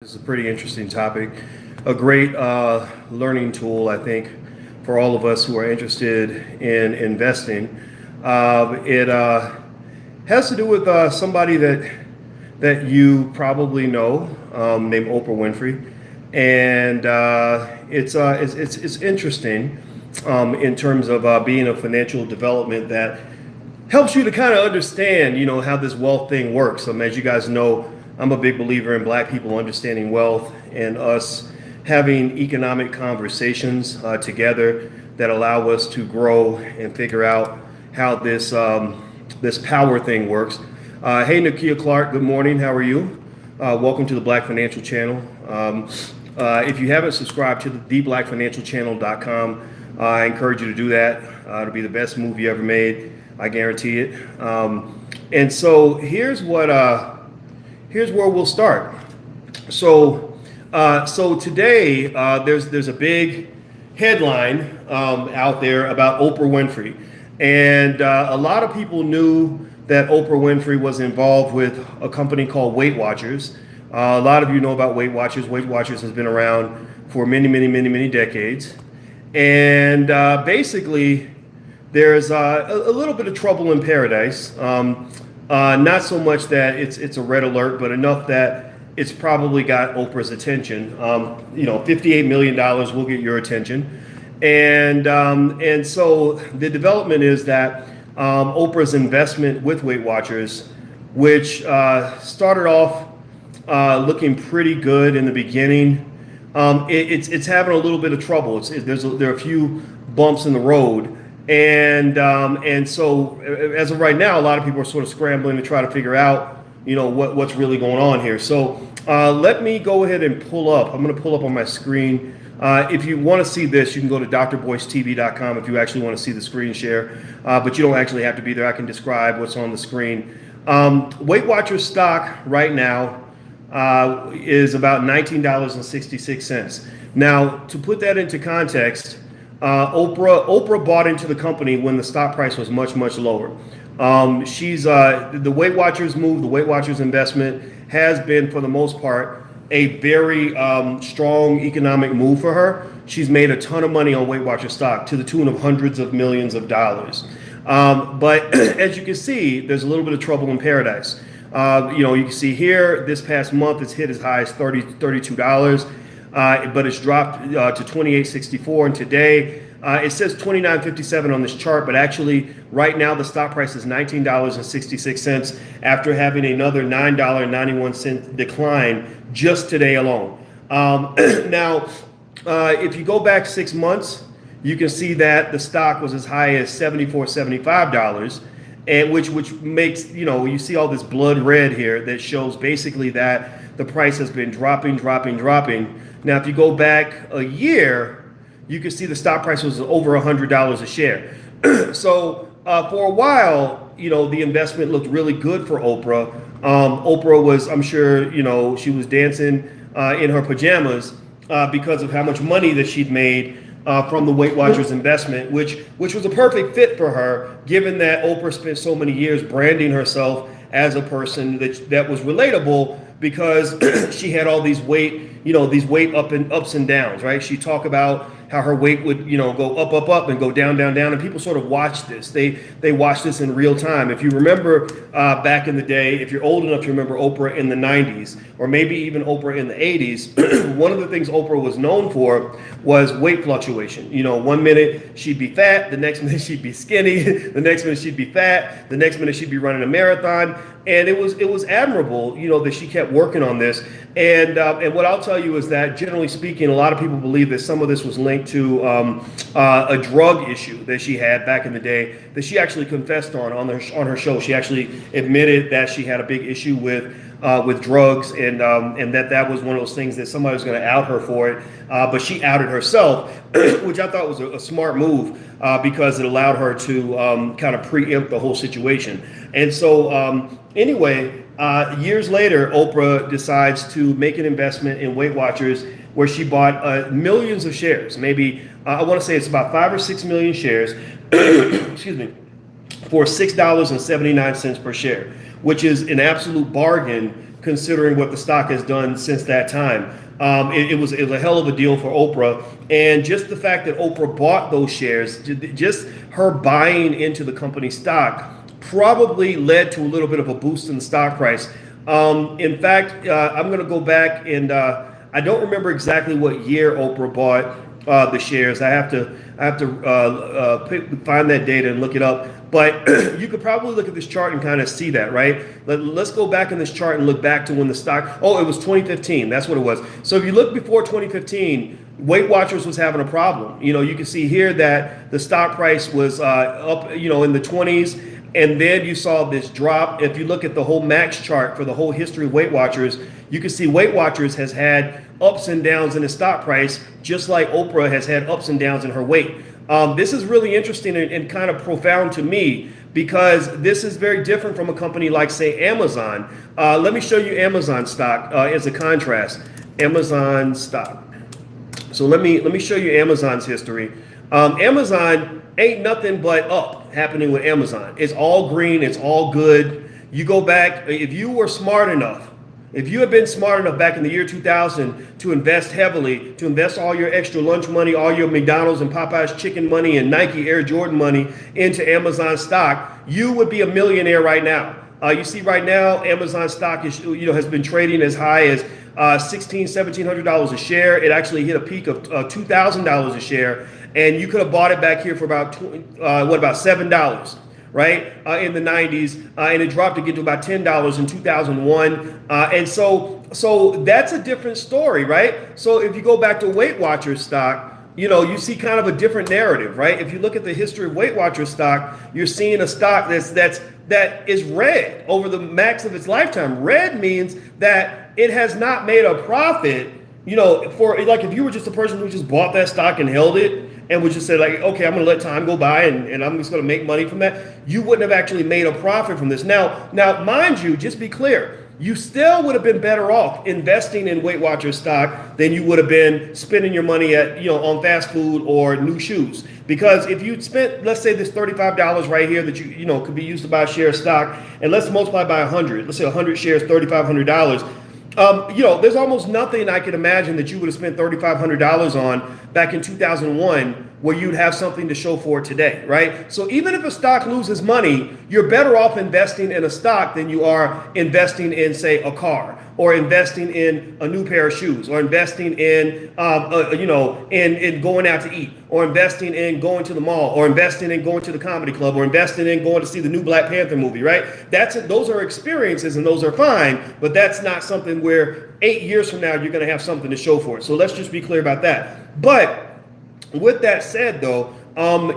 This is a pretty interesting topic, a great learning tool, I think, for all of us who are interested in investing. It has to do with somebody that you probably know, named Oprah Winfrey, and it's interesting in terms of being a financial development that helps you to kind of understand, how this wealth thing works. As you guys know, I'm a big believer in Black people understanding wealth and us having economic conversations together that allow us to grow and figure out how this power thing works. Hey, Nakia Clark, good morning. How are you? Welcome to the Black Financial Channel. If you haven't subscribed to the theblackfinancialchannel.com, I encourage you to do that. It'll be the best move you ever made. I guarantee it. And so here's where we'll start. So today there's a big headline out there about Oprah Winfrey, and a lot of people knew that Oprah Winfrey was involved with a company called Weight Watchers. A lot of you know about Weight Watchers. Weight Watchers has been around for many decades, and basically there's a little bit of trouble in paradise. Not so much that it's a red alert, but enough that it's probably got Oprah's attention. $58 million will get your attention, and so the development is that Oprah's investment with Weight Watchers, which started off looking pretty good in the beginning, it's having a little bit of trouble. There are a few bumps in the road. And so as of right now, a lot of people are sort of scrambling to try to figure out, what's really going on here. So let me go ahead and pull up. I'm going to pull up on my screen. If you want to see this, you can go to drboycetv.com if you actually want to see the screen share. But you don't actually have to be there. I can describe what's on the screen. Weight Watchers stock right now is about $19.66. Now, to put that into context, Oprah bought into the company when the stock price was much lower. She's the Weight Watchers move, the Weight Watchers investment has been, for the most part, a very strong economic move for her. She's made a ton of money on Weight Watchers stock to the tune of hundreds of millions of dollars. But as you can see, there's a little bit of trouble in paradise. You can see here, this past month, it's hit as high as $32. But it's dropped to $28.64, and today it says $29.57 on this chart, but actually right now the stock price is $19.66 after having another $9.91 decline just today alone. Now, if you go back 6 months, you can see that the stock was as high as $75, and which makes, you see all this blood red here that shows basically that the price has been dropping. Now, if you go back a year, you can see the stock price was over $100 a share. So for a while, the investment looked really good for Oprah. Oprah was, I'm sure, she was dancing in her pajamas because of how much money that she'd made from the Weight Watchers investment, which was a perfect fit for her, given that Oprah spent so many years branding herself as a person that was relatable, because she had all these weight ups and downs, right? She talked about how her weight would, go up and go down, and people sort of watched this. They watched this in real time. If you remember back in the day, if you're old enough to remember Oprah in the 90s, or maybe even Oprah in the 80s, one of the things Oprah was known for was weight fluctuation. 1 minute she'd be fat, the next minute she'd be skinny, the next minute she'd be fat, the next minute she'd be running a marathon. And it was admirable, that she kept working on this. And what I'll tell you is that, generally speaking, a lot of people believe that some of this was linked to a drug issue that she had back in the day that she actually confessed on her show. She actually admitted that she had a big issue with drugs, and that was one of those things that somebody was going to out her for it. But she outed herself, which I thought was a smart move, because it allowed her to kind of preempt the whole situation. And so anyway, years later, Oprah decides to make an investment in Weight Watchers, where she bought millions of shares. Maybe I want to say it's about 5 or 6 million shares, excuse me, for $6.79 per share, which is an absolute bargain considering what the stock has done since that time. It was a hell of a deal for Oprah, and just the fact that Oprah bought those shares, just her buying into the company stock, probably led to a little bit of a boost in the stock price. In fact, I'm going to go back and I don't remember exactly what year Oprah bought the shares. I have to find that data and look it up. But you could probably look at this chart and kind of see that, right? Let's go back in this chart and look back to when the stock, oh, it was 2015. That's what it was. So if you look before 2015, Weight Watchers was having a problem. You can see here that the stock price was up, in the 20s. And then you saw this drop. If you look at the whole max chart for the whole history of Weight Watchers, you can see Weight Watchers has had ups and downs in the stock price, just like Oprah has had ups and downs in her weight. This is really interesting and kind of profound to me, because this is very different from a company like, say, Amazon. Let me show you Amazon stock as a contrast. Amazon stock. So let me show you Amazon's history. Amazon ain't nothing but up happening with Amazon. It's all green. It's all good. You go back, if you were smart enough, if you had been smart enough back in the year 2000 to invest heavily, to invest all your extra lunch money, all your McDonald's and Popeye's chicken money and Nike Air Jordan money into Amazon stock, you would be a millionaire right now. You see right now, Amazon stock is, has been trading as high as $1,700 a share. It actually hit a peak of $2,000 a share, and you could have bought it back here for about $7, right? In the 90s, and it dropped to get to about $10 in 2001, and so that's a different story, right? So if you go back to Weight Watchers stock, you see kind of a different narrative, right? If you look at the history of Weight Watchers stock, you're seeing a stock that is red over the max of its lifetime. Red means that it has not made a profit, for like if you were just a person who just bought that stock and held it and would just say like, okay, I'm going to let time go by and I'm just going to make money from that, you wouldn't have actually made a profit from this. Now, mind you, just be clear, you still would have been better off investing in Weight Watchers stock than you would have been spending your money at, on fast food or new shoes. Because if you spent, let's say this $35 right here that you could be used to buy a share of stock, and let's multiply by 100. Let's say 100 shares, $3,500. There's almost nothing I could imagine that you would have spent $3,500 on back in 2001 where you'd have something to show for it today, right? So even if a stock loses money, you're better off investing in a stock than you are investing in, say, a car, or investing in a new pair of shoes, or investing in, in going out to eat, or investing in going to the mall, or investing in going to the comedy club, or investing in going to see the new Black Panther movie, right? Those are experiences and those are fine, but that's not something where 8 years from now, you're going to have something to show for it. So let's just be clear about that. But with that said, though,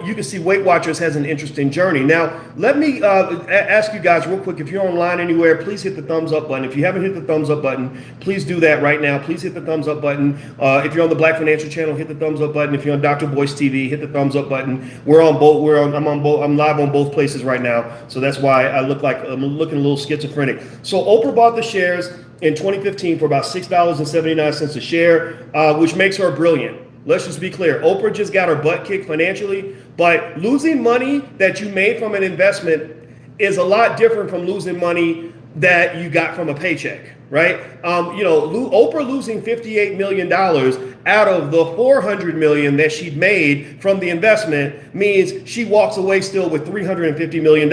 you can see Weight Watchers has an interesting journey. Now, let me ask you guys real quick, if you're online anywhere, please hit the thumbs up button. If you haven't hit the thumbs up button, please do that right now. Please hit the thumbs up button. If you're on the Black Financial Channel, hit the thumbs up button. If you're on Dr. Boyce TV, hit the thumbs up button. We're on both. I'm live on both places right now. So that's why I look like I'm looking a little schizophrenic. So Oprah bought the shares in 2015 for about $6.79 a share, which makes her brilliant. Let's just be clear. Oprah just got her butt kicked financially, but losing money that you made from an investment is a lot different from losing money that you got from a paycheck, right? Oprah losing $58 million out of the $400 million that she'd made from the investment means she walks away still with $350 million,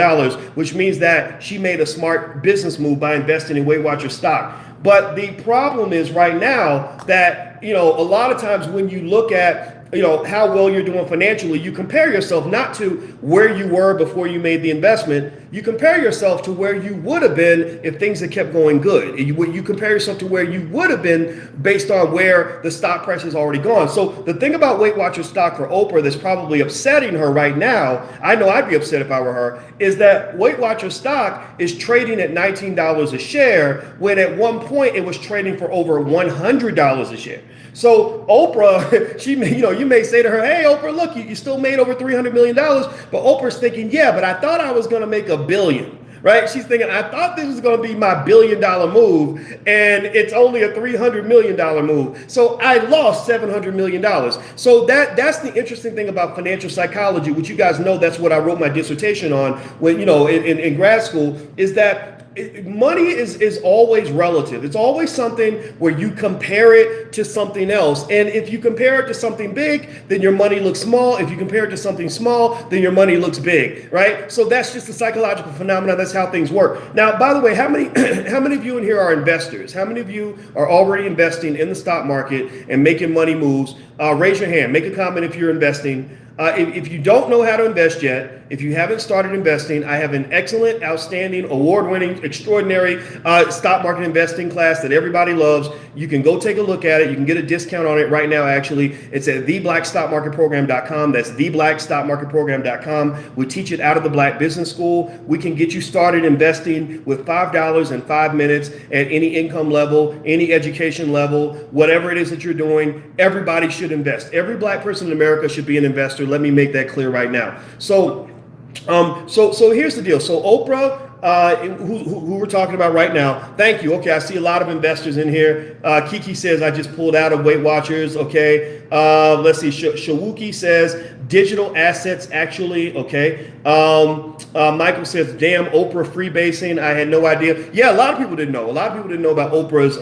which means that she made a smart business move by investing in Weight Watchers stock. But the problem is right now that, a lot of times when you look at, how well you're doing financially, you compare yourself not to where you were before you made the investment. You compare yourself to where you would have been if things had kept going good. You compare yourself to where you would have been based on where the stock price has already gone. So the thing about Weight Watchers stock for Oprah that's probably upsetting her right now, I know I'd be upset if I were her, is that Weight Watchers stock is trading at $19 a share when at one point it was trading for over $100 a share. So Oprah, you may say to her, hey, Oprah, look, you still made over $300 million. But Oprah's thinking, yeah, but I thought I was going to make $1 billion, right? She's thinking, I thought this was going to be my $1 billion move, and it's only a $300 million move. So I lost $700 million. So that's the interesting thing about financial psychology, which you guys know that's what I wrote my dissertation on when, in grad school, is that money is always relative. It's always something where you compare it to something else. And if you compare it to something big, then your money looks small. If you compare it to something small, then your money looks big, right? So that's just a psychological phenomenon. That's how things work. Now, by the way, how many how many of you in here are investors? How many of you are already investing in the stock market and making money moves? Raise your hand. Make a comment if you're investing. If you don't know how to invest yet, if you haven't started investing, I have an excellent, outstanding, award-winning, extraordinary stock market investing class that everybody loves. You can go take a look at it. You can get a discount on it right now, actually. It's at theblackstockmarketprogram.com. That's theblackstockmarketprogram.com. We teach it out of the Black Business School. We can get you started investing with $5 in 5 minutes at any income level, any education level, whatever it is that you're doing. Everybody should invest. Every Black person in America should be an investor. Let me make that clear right now. So here's the deal. So Oprah, who we're talking about right now. Thank you. Okay, I see a lot of investors in here. Kiki says I just pulled out of Weight Watchers. Okay. Let's see. Shawuki says digital assets actually. Okay. Michael says, damn, Oprah freebasing. I had no idea. Yeah, a lot of people didn't know. A lot of people didn't know about Oprah's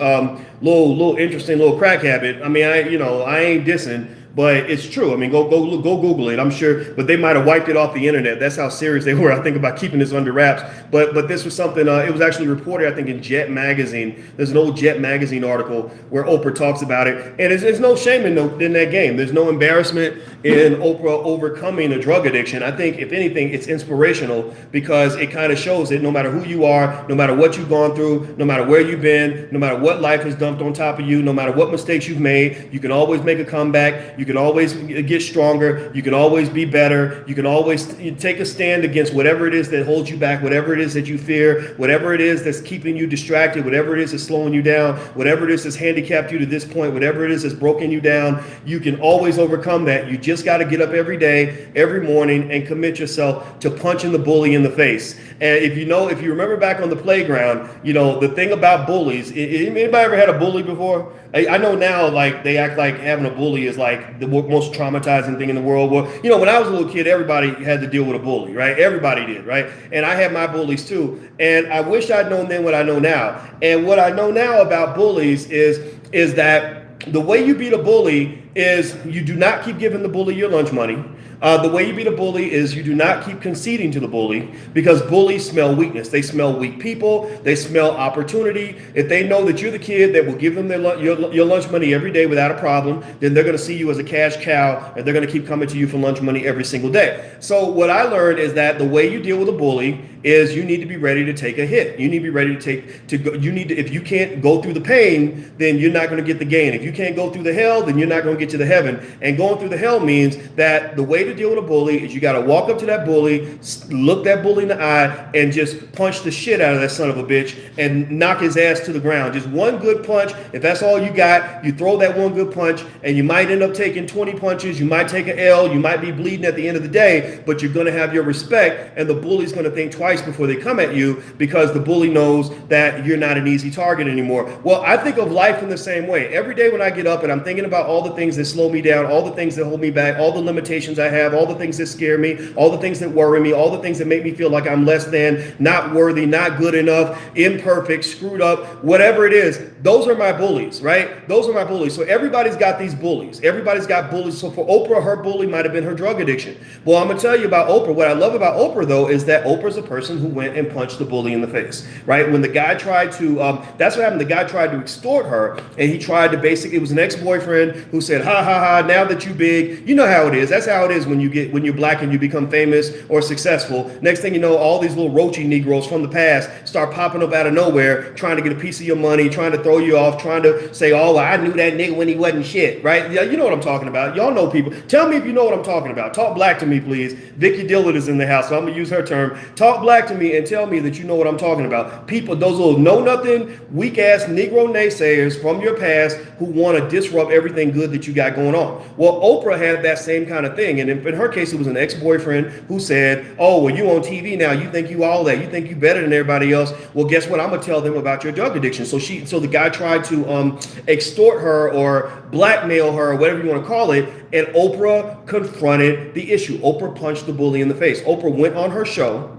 little interesting little crack habit. I mean, I ain't dissing. But it's true. I mean, go Google it. I'm sure, but they might have wiped it off the internet. That's how serious they were, I think, about keeping this under wraps. But this was something. It was actually reported, I think, in Jet magazine. There's an old Jet magazine article where Oprah talks about it, and there's no shame in that game. There's no embarrassment in Oprah overcoming a drug addiction. I think, if anything, it's inspirational because it kind of shows that no matter who you are, no matter what you've gone through, no matter where you've been, no matter what life has dumped on top of you, no matter what mistakes you've made, you can always make a comeback. You can always get stronger. You can always be better. You can always take a stand against whatever it is that holds you back, whatever it is that you fear, whatever it is that's keeping you distracted, whatever it is that's slowing you down, whatever it is that's handicapped you to this point, whatever it is that's broken you down. You can always overcome that. You just got to get up every day, every morning, and commit yourself to punching the bully in the face. And if you remember back on the playground, the thing about bullies, anybody ever had a bully before? I know now, like, they act like having a bully is like the most traumatizing thing in the world. Well, when I was a little kid, everybody had to deal with a bully, right? Everybody did, right? And I had my bullies too. And I wish I'd known then what I know now. And what I know now about bullies is that the way you beat a bully is you do not keep giving the bully your lunch money. The way you beat a bully is you do not keep conceding to the bully, because bullies smell weakness. They smell weak people. They smell opportunity. If they know that you're the kid that will give them your lunch money every day without a problem, then they're going to see you as a cash cow, and they're going to keep coming to you for lunch money every single day. So what I learned is that the way you deal with a bully is you need to be ready to take a hit. You need to be ready if you can't go through the pain, then you're not going to get the gain. If you can't go through the hell, then you're not going to get to the heaven. And going through the hell means that the way to deal with a bully is you got to walk up to that bully, look that bully in the eye, and just punch the shit out of that son of a bitch and knock his ass to the ground. Just one good punch. If that's all you got, you throw that one good punch, and you might end up taking 20 punches. You might take an L. You might be bleeding at the end of the day, but you're going to have your respect, and the bully's going to think twice before they come at you, because the bully knows that you're not an easy target anymore. Well, I think of life in the same way. Every day when I get up and I'm thinking about all the things that slow me down, all the things that hold me back, all the limitations I have, all the things that scare me, all the things that worry me, all the things that make me feel like I'm less than, not worthy, not good enough, imperfect, screwed up, whatever it is, those are my bullies, right? Those are my bullies. So everybody's got these bullies. Everybody's got bullies. So for Oprah, her bully might have been her drug addiction. Well, I'm going to tell you about Oprah. What I love about Oprah, though, is that Oprah's a person who went and punched the bully in the face, right? When the guy tried to, that's what happened. The guy tried to extort her, and he tried to it was an ex-boyfriend who said, ha, ha, ha, now that you big, you know how it is. That's how it is when you're black and you become famous or successful. Next thing you know, all these little roachy Negroes from the past start popping up out of nowhere, trying to get a piece of your money, trying to throw you off, trying to say, oh, well, I knew that nigga when he wasn't shit, right? Yeah, you know what I'm talking about. Y'all know people. Tell me if you know what I'm talking about. Talk black to me, please. Vicky Dillard is in the house, so I'm going to use her term. Talk black to me and tell me that you know what I'm talking about. People, those little know-nothing, weak-ass Negro naysayers from your past who want to disrupt everything good that you got going on. Well, Oprah had that same kind of thing. And in her case, it was an ex-boyfriend who said, oh, well, you on TV now. You think you all that. You think you better than everybody else. Well, guess what? I'm going to tell them about your drug addiction. So the guy tried to extort her or blackmail her or whatever you want to call it. And Oprah confronted the issue. Oprah punched the bully in the face. Oprah went on her show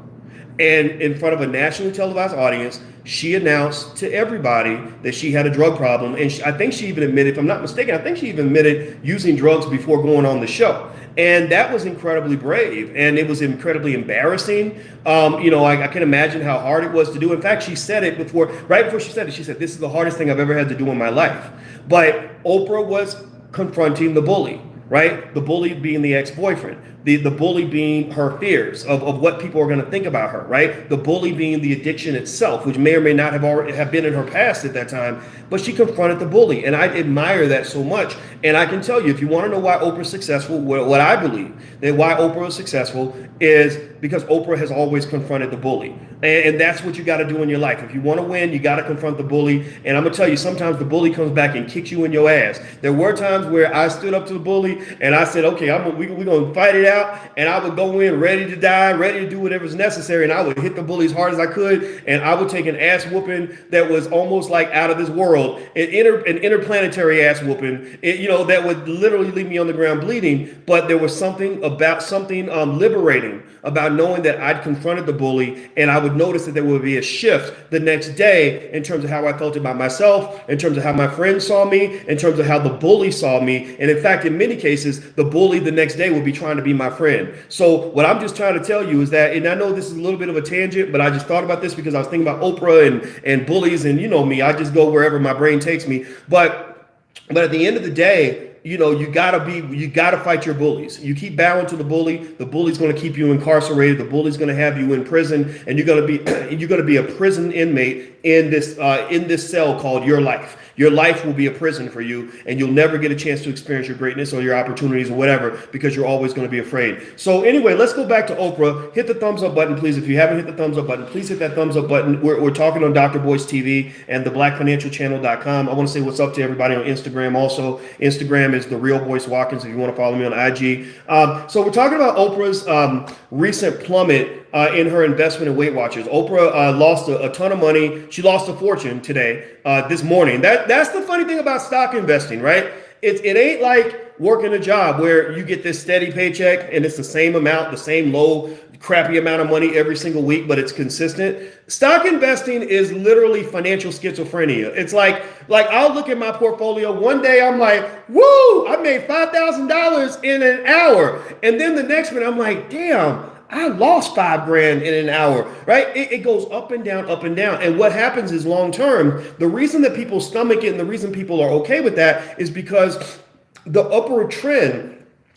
And in front of a nationally televised audience, she announced to everybody that she had a drug problem. And I think she even admitted, if I'm not mistaken, I think she even admitted using drugs before going on the show. And that was incredibly brave, and it was incredibly embarrassing. I can imagine how hard it was to do. In fact, she said it right before she said it, she said, "This is the hardest thing I've ever had to do in my life." But Oprah was confronting the bully, right? The bully being the ex-boyfriend, the bully being her fears of what people are going to think about her, right? The bully being the addiction itself, which may or may not have been in her past at that time, but she confronted the bully. And I admire that so much. And I can tell you, if you want to know why Oprah's successful, what I believe that why Oprah is successful is because Oprah has always confronted the bully. And that's what you got to do in your life. If you want to win, you got to confront the bully. And I'm going to tell you, sometimes the bully comes back and kicks you in your ass. There were times where I stood up to the bully and I said, okay, we're going to fight it out. And I would go in ready to die, ready to do whatever's necessary. And I would hit the bully as hard as I could. And I would take an ass whooping that was almost like out of this world, an interplanetary ass whooping, that would literally leave me on the ground bleeding. But there was something liberating about knowing that I'd confronted the bully, and I would notice that there would be a shift the next day in terms of how I felt about myself, in terms of how my friends saw me, in terms of how the bully saw me. And in fact, in many cases, the bully the next day would be trying to be my friend. So what I'm just trying to tell you is that, and I know this is a little bit of a tangent, but I just thought about this because I was thinking about Oprah and bullies, and you know me, I just go wherever my brain takes me. But at the end of the day, you gotta fight your bullies. You keep bowing to the bully's going to keep you incarcerated. The bully's going to have you in prison, and you're going to be a prison inmate in this cell called your life. Your life will be a prison for you, and you'll never get a chance to experience your greatness or your opportunities or whatever, because you're always going to be afraid. So anyway, let's go back to Oprah. Hit the thumbs up button, please. If you haven't hit the thumbs up button, please hit that thumbs up button. We're talking on Dr. Boyce TV and theblackfinancialchannel.com. I want to say what's up to everybody on Instagram also. Instagram is the real Boyce Watkins if you want to follow me on IG. So we're talking about Oprah's recent plummet in her investment in Weight Watchers. Oprah lost a ton of money. She lost a fortune today, this morning. That's the funny thing about stock investing, right? It ain't like working a job where you get this steady paycheck and it's the same amount, the same low, crappy amount of money every single week, but it's consistent. Stock investing is literally financial schizophrenia. It's like I'll look at my portfolio one day, I'm like, woo, I made $5,000 in an hour. And then the next minute I'm like, damn, I lost $5,000 in an hour, right? It goes up and down, up and down. And what happens is long term, the reason that people stomach it and the reason people are okay with that is because the upward trend,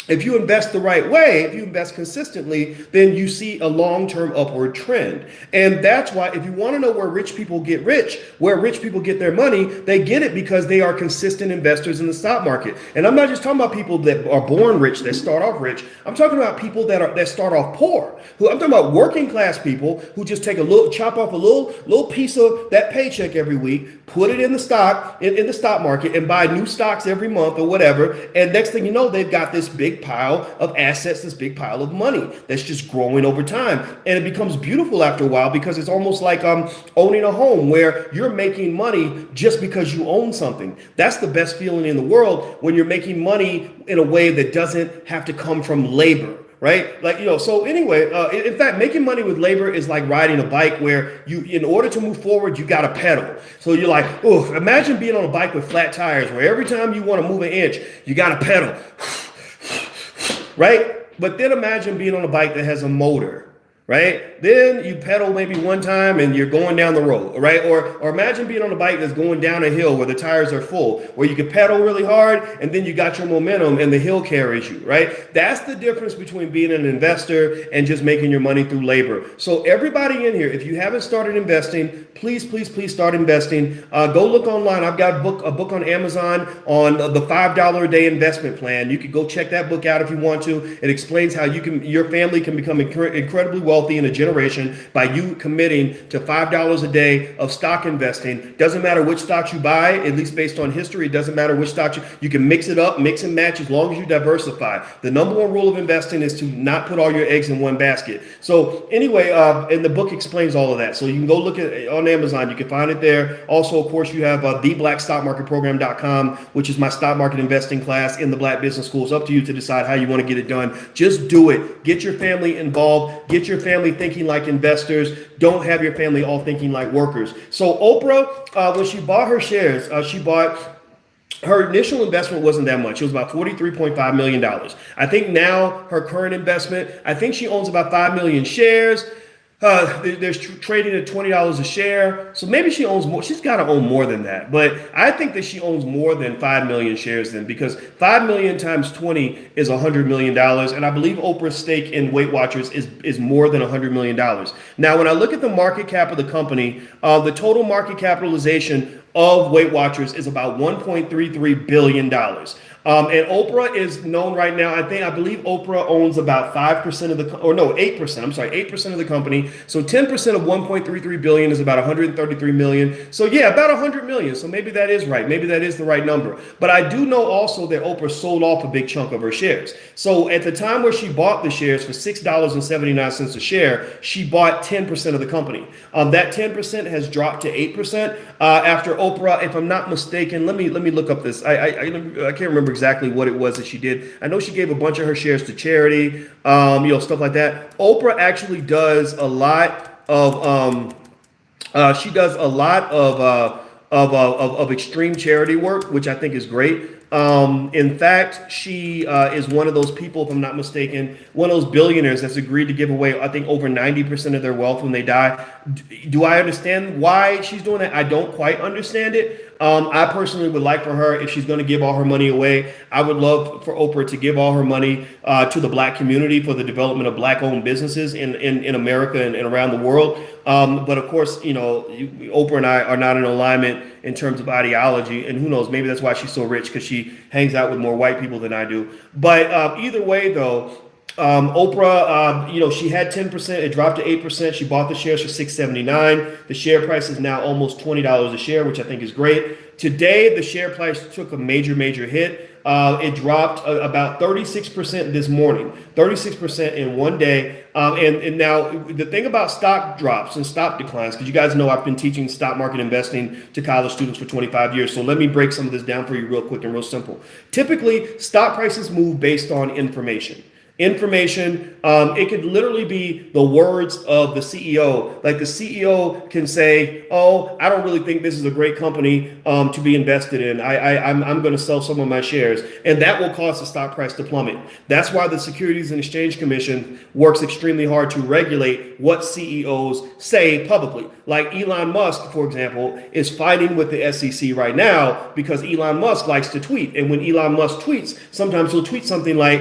if you invest the right way, if you invest consistently, then you see a long-term upward trend. And that's why if you want to know where rich people get rich, where rich people get their money, they get it because they are consistent investors in the stock market. And I'm not just talking about people that are born rich, that start off rich. I'm talking about people that start off poor. I'm talking about working class people who just chop off a little piece of that paycheck every week, put it in the stock market, and buy new stocks every month or whatever. And next thing you know, they've got this big pile of assets, this big pile of money that's just growing over time. And it becomes beautiful after a while because it's almost like owning a home where you're making money just because you own something. That's the best feeling in the world, when you're making money in a way that doesn't have to come from labor. Right? So anyway, in fact, making money with labor is like riding a bike where in order to move forward, you got to pedal. So you're like, oh, imagine being on a bike with flat tires where every time you want to move an inch, you got to pedal. Right? But then imagine being on a bike that has a motor. Right? Then you pedal maybe one time and you're going down the road, right? Or imagine being on a bike that's going down a hill where the tires are full, where you can pedal really hard and then you got your momentum and the hill carries you, right? That's the difference between being an investor and just making your money through labor. So everybody in here, if you haven't started investing, please start investing. Go look online. I've got a book on Amazon on the $5 a day investment plan. You could go check that book out if you want to. It explains how your family can become incredibly wealthy in a generation by you committing to $5 a day of stock investing. Doesn't matter which stocks you buy, at least based on history. It doesn't matter which stocks you can mix it up, mix and match, as long as you diversify. The number one rule of investing is to not put all your eggs in one basket. So anyway, and the book explains all of that. So you can go look at it on Amazon. You can find it there. Also, of course, you have theblackstockmarketprogram.com, which is my stock market investing class in the Black Business School. It's up to you to decide how you want to get it done. Just do it. Get your family involved. Get your family thinking like investors. Don't have your family all thinking like workers. So Oprah, when she bought her shares, her initial investment wasn't that much. It was about $43.5 million. I think now her current investment, I think she owns about 5 million shares. There's trading at $20 a share. So maybe she owns more. She's got to own more than that. But I think that she owns more than 5 million shares then, because 5 million times 20 is $100 million. And I believe Oprah's stake in Weight Watchers is more than $100 million. Now, when I look at the market cap of the company, the total market capitalization of Weight Watchers is about $1.33 billion. And Oprah is known right now. I believe Oprah owns about 5% of the, or no, 8%. I'm sorry, 8% of the company. So 10% of 1.33 billion is about 133 million. So yeah, about 100 million. So maybe that is right. Maybe that is the right number. But I do know also that Oprah sold off a big chunk of her shares. So at the time where she bought the shares for $6.79 a share, she bought 10% of the company. That 10% has dropped to 8% after Oprah, if I'm not mistaken. Let me look up this. I can't remember exactly what it was that she did. I know she gave a bunch of her shares to charity, stuff like that. Oprah actually does a lot of of extreme charity work, which I think is great. In fact, she is one of those people, if I'm not mistaken, one of those billionaires that's agreed to give away, I think, over 90% of their wealth when they die. Do I understand why she's doing that? I don't quite understand it. I personally would like for her, if she's going to give all her money away, I would love for Oprah to give all her money to the Black community for the development of Black-owned businesses in America and around the world. But of course, Oprah and I are not in alignment in terms of ideology, and who knows, maybe that's why she's so rich, because she hangs out with more white people than I do. But either way, though, Oprah, she had 10%. It dropped to 8%. She bought the shares for $6.79. The share price is now almost $20 a share, which I think is great. Today, the share price took a major hit. It dropped about 36% this morning, 36% in one day. And now the thing about stock drops and stock declines, because you guys know I've been teaching stock market investing to college students for 25 years. So let me break some of this down for you real quick and real simple. Typically, stock prices move based on information. It could literally be the words of the CEO. Like the CEO can say, "Oh, I don't really think this is a great company to be invested in. I'm going to sell some of my shares," and that will cause the stock price to plummet. That's why the Securities and Exchange Commission works extremely hard to regulate what CEOs say publicly. Like Elon Musk, for example, is fighting with the SEC right now because Elon Musk likes to tweet, and when Elon Musk tweets, sometimes he'll tweet something like,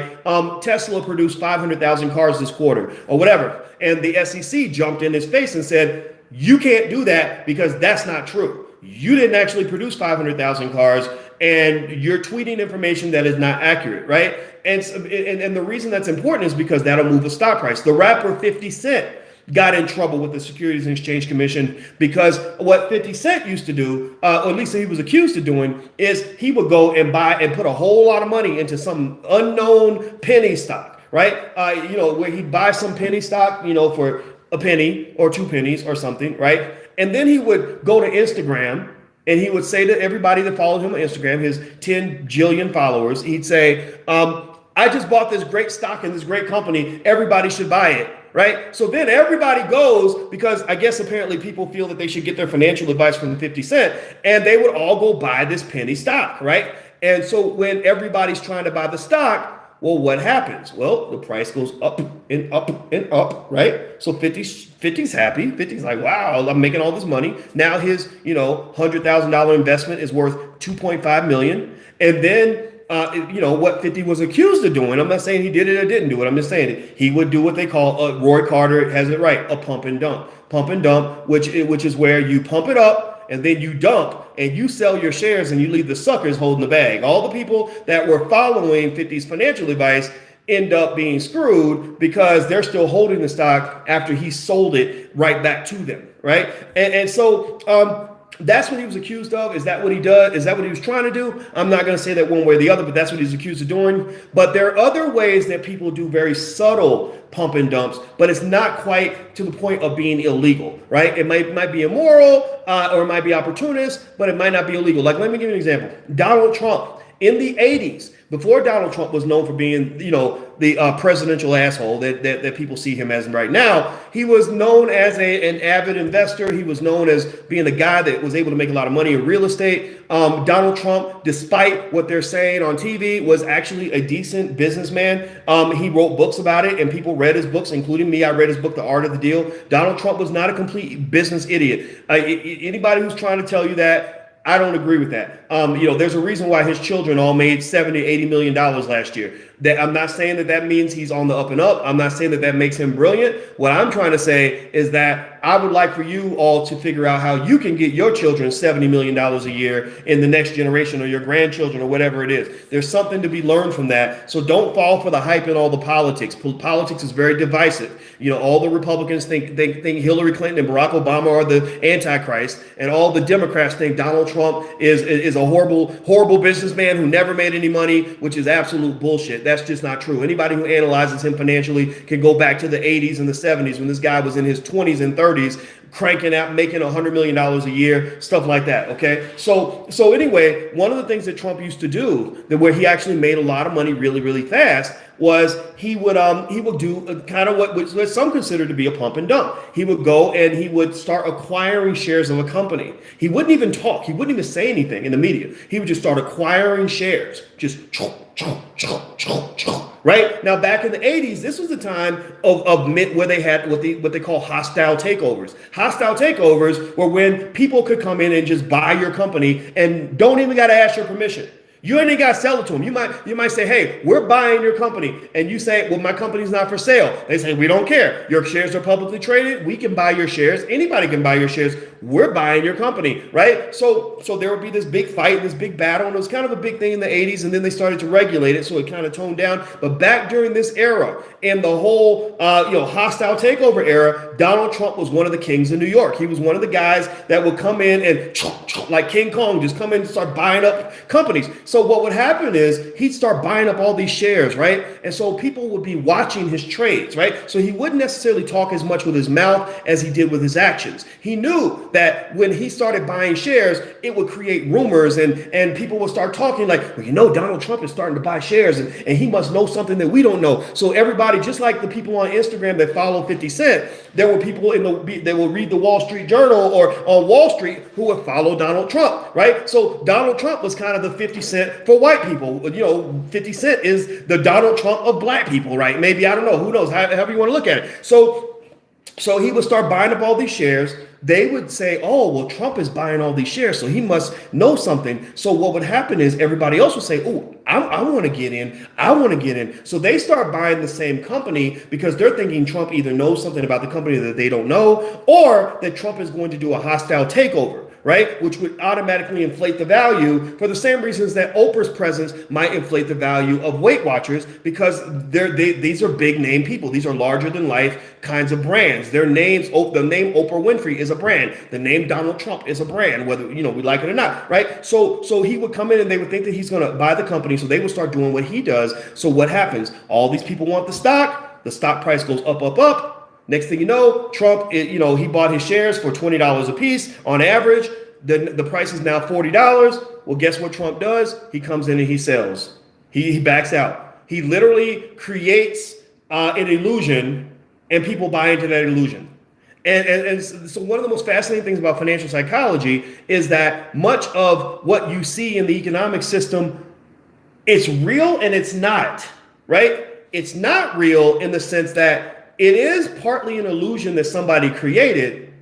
"Tesla produced 500,000 cars this quarter," or whatever. And the SEC jumped in his face and said, "You can't do that because that's not true. You didn't actually produce 500,000 cars, and you're tweeting information that is not accurate," right? And the reason that's important is because that'll move the stock price. The rapper 50 Cent got in trouble with the Securities and Exchange Commission because what 50 Cent used to do, or at least he was accused of doing, is he would go and buy and put a whole lot of money into some unknown penny stock, right? Where he'd buy some penny stock, for a penny or 2 pennies or something, right? And then he would go to Instagram and he would say to everybody that followed him on Instagram, his 10 jillion followers, he'd say, "I just bought this great stock in this great company. Everybody should buy it." Right? So then everybody goes, because I guess apparently people feel that they should get their financial advice from 50 Cent, and they would all go buy this penny stock, right? And so when everybody's trying to buy the stock, well, what happens? Well, the price goes up and up and up, right? So 50's happy. 50's like, "Wow, I'm making all this money." Now his, $100,000 investment is worth 2.5 million. And then what 50 was accused of doing. I'm not saying he did it or didn't do it. I'm just saying it. He would do what they call, Roy Carter has it right, a pump and dump. Pump and dump, which is where you pump it up and then you dump and you sell your shares and you leave the suckers holding the bag. All the people that were following 50's financial advice end up being screwed because they're still holding the stock after he sold it right back to them, right? And so that's what he was accused of. Is that what he does? Is that what he was trying to do? I'm not going to say that one way or the other, but that's what he's accused of doing. But there are other ways that people do very subtle pump and dumps, but it's not quite to the point of being illegal, right? It might be immoral or it might be opportunist, but it might not be illegal. Like, let me give you an example. Donald Trump In the 80s, before Donald Trump was known for being, the presidential asshole that people see him as right now, he was known as an avid investor. He was known as being a guy that was able to make a lot of money in real estate. Donald Trump, despite what they're saying on TV, was actually a decent businessman. He wrote books about it, and people read his books, including me. I read his book, The Art of the Deal. Donald Trump was not a complete business idiot. Anybody who's trying to tell you that, I don't agree with that. There's a reason why his children all made $70-80 million last year. That I'm not saying that means he's on the up and up. I'm not saying that makes him brilliant. What I'm trying to say is that I would like for you all to figure out how you can get your children $70 million a year in the next generation, or your grandchildren, or whatever it is. There's something to be learned from that. So don't fall for the hype and all the politics. Politics is very divisive. All the Republicans think Hillary Clinton and Barack Obama are the Antichrist, and all the Democrats think Donald Trump is a horrible businessman who never made any money, which is absolute bullshit. That's just not true. Anybody who analyzes him financially can go back to the 80s and the 70s when this guy was in his 20s and 30s, cranking out, making $100 million a year, stuff like that. Okay. So anyway, one of the things that Trump used to do, where he actually made a lot of money really, really fast, was he would do kind of what some consider to be a pump and dump. He would go and he would start acquiring shares of a company. He wouldn't even talk. He wouldn't even say anything in the media. He would just start acquiring shares, just right? Now, back in the 80s, this was the time of where they had what they call hostile takeovers. Hostile takeovers were when people could come in and just buy your company and don't even got to ask your permission. You ain't got to sell it to them. You might say, hey, we're buying your company. And you say, well, my company's not for sale. They say, we don't care. Your shares are publicly traded. We can buy your shares. Anybody can buy your shares. We're buying your company, right? So there would be this big fight, this big battle. And it was kind of a big thing in the 80s. And then they started to regulate it. So it kind of toned down. But back during this era and the whole, hostile takeover era, Donald Trump was one of the kings of New York. He was one of the guys that would come in and like King Kong, just come in and start buying up companies. So what would happen is he'd start buying up all these shares, right? And so people would be watching his trades, right? So he wouldn't necessarily talk as much with his mouth as he did with his actions. He knew that when he started buying shares, it would create rumors and people would start talking like, well, Donald Trump is starting to buy shares and he must know something that we don't know. So everybody, just like the people on Instagram that follow 50 Cent, there were people that will read the Wall Street Journal or on Wall Street who would follow Donald Trump, right? So Donald Trump was kind of the 50 Cent for white people. 50 Cent is the Donald Trump of black people, right? Maybe, I don't know, who knows, however you want to look at it. So he would start buying up all these shares. They would say, oh, well, Trump is buying all these shares, so he must know something. So what would happen is everybody else would say, oh, I want to get in. I want to get in. So they start buying the same company because they're thinking Trump either knows something about the company that they don't know, or that Trump is going to do a hostile takeover, right? Which would automatically inflate the value for the same reasons that Oprah's presence might inflate the value of Weight Watchers, because these are big name people. These are larger than life kinds of brands. Their names, the name Oprah Winfrey is a brand. The name Donald Trump is a brand, whether we like it or not, right? So he would come in and they would think that he's going to buy the company. So they would start doing what he does. So what happens? All these people want the stock. The stock price goes up, up, up. Next thing you know, Trump, he bought his shares for $20 a piece on average. The price is now $40. Well, guess what Trump does? He comes in and he sells. He backs out. He literally creates an illusion, and people buy into that illusion. And so one of the most fascinating things about financial psychology is that much of what you see in the economic system, it's real and it's not, right? It's not real in the sense that it is partly an illusion that somebody created,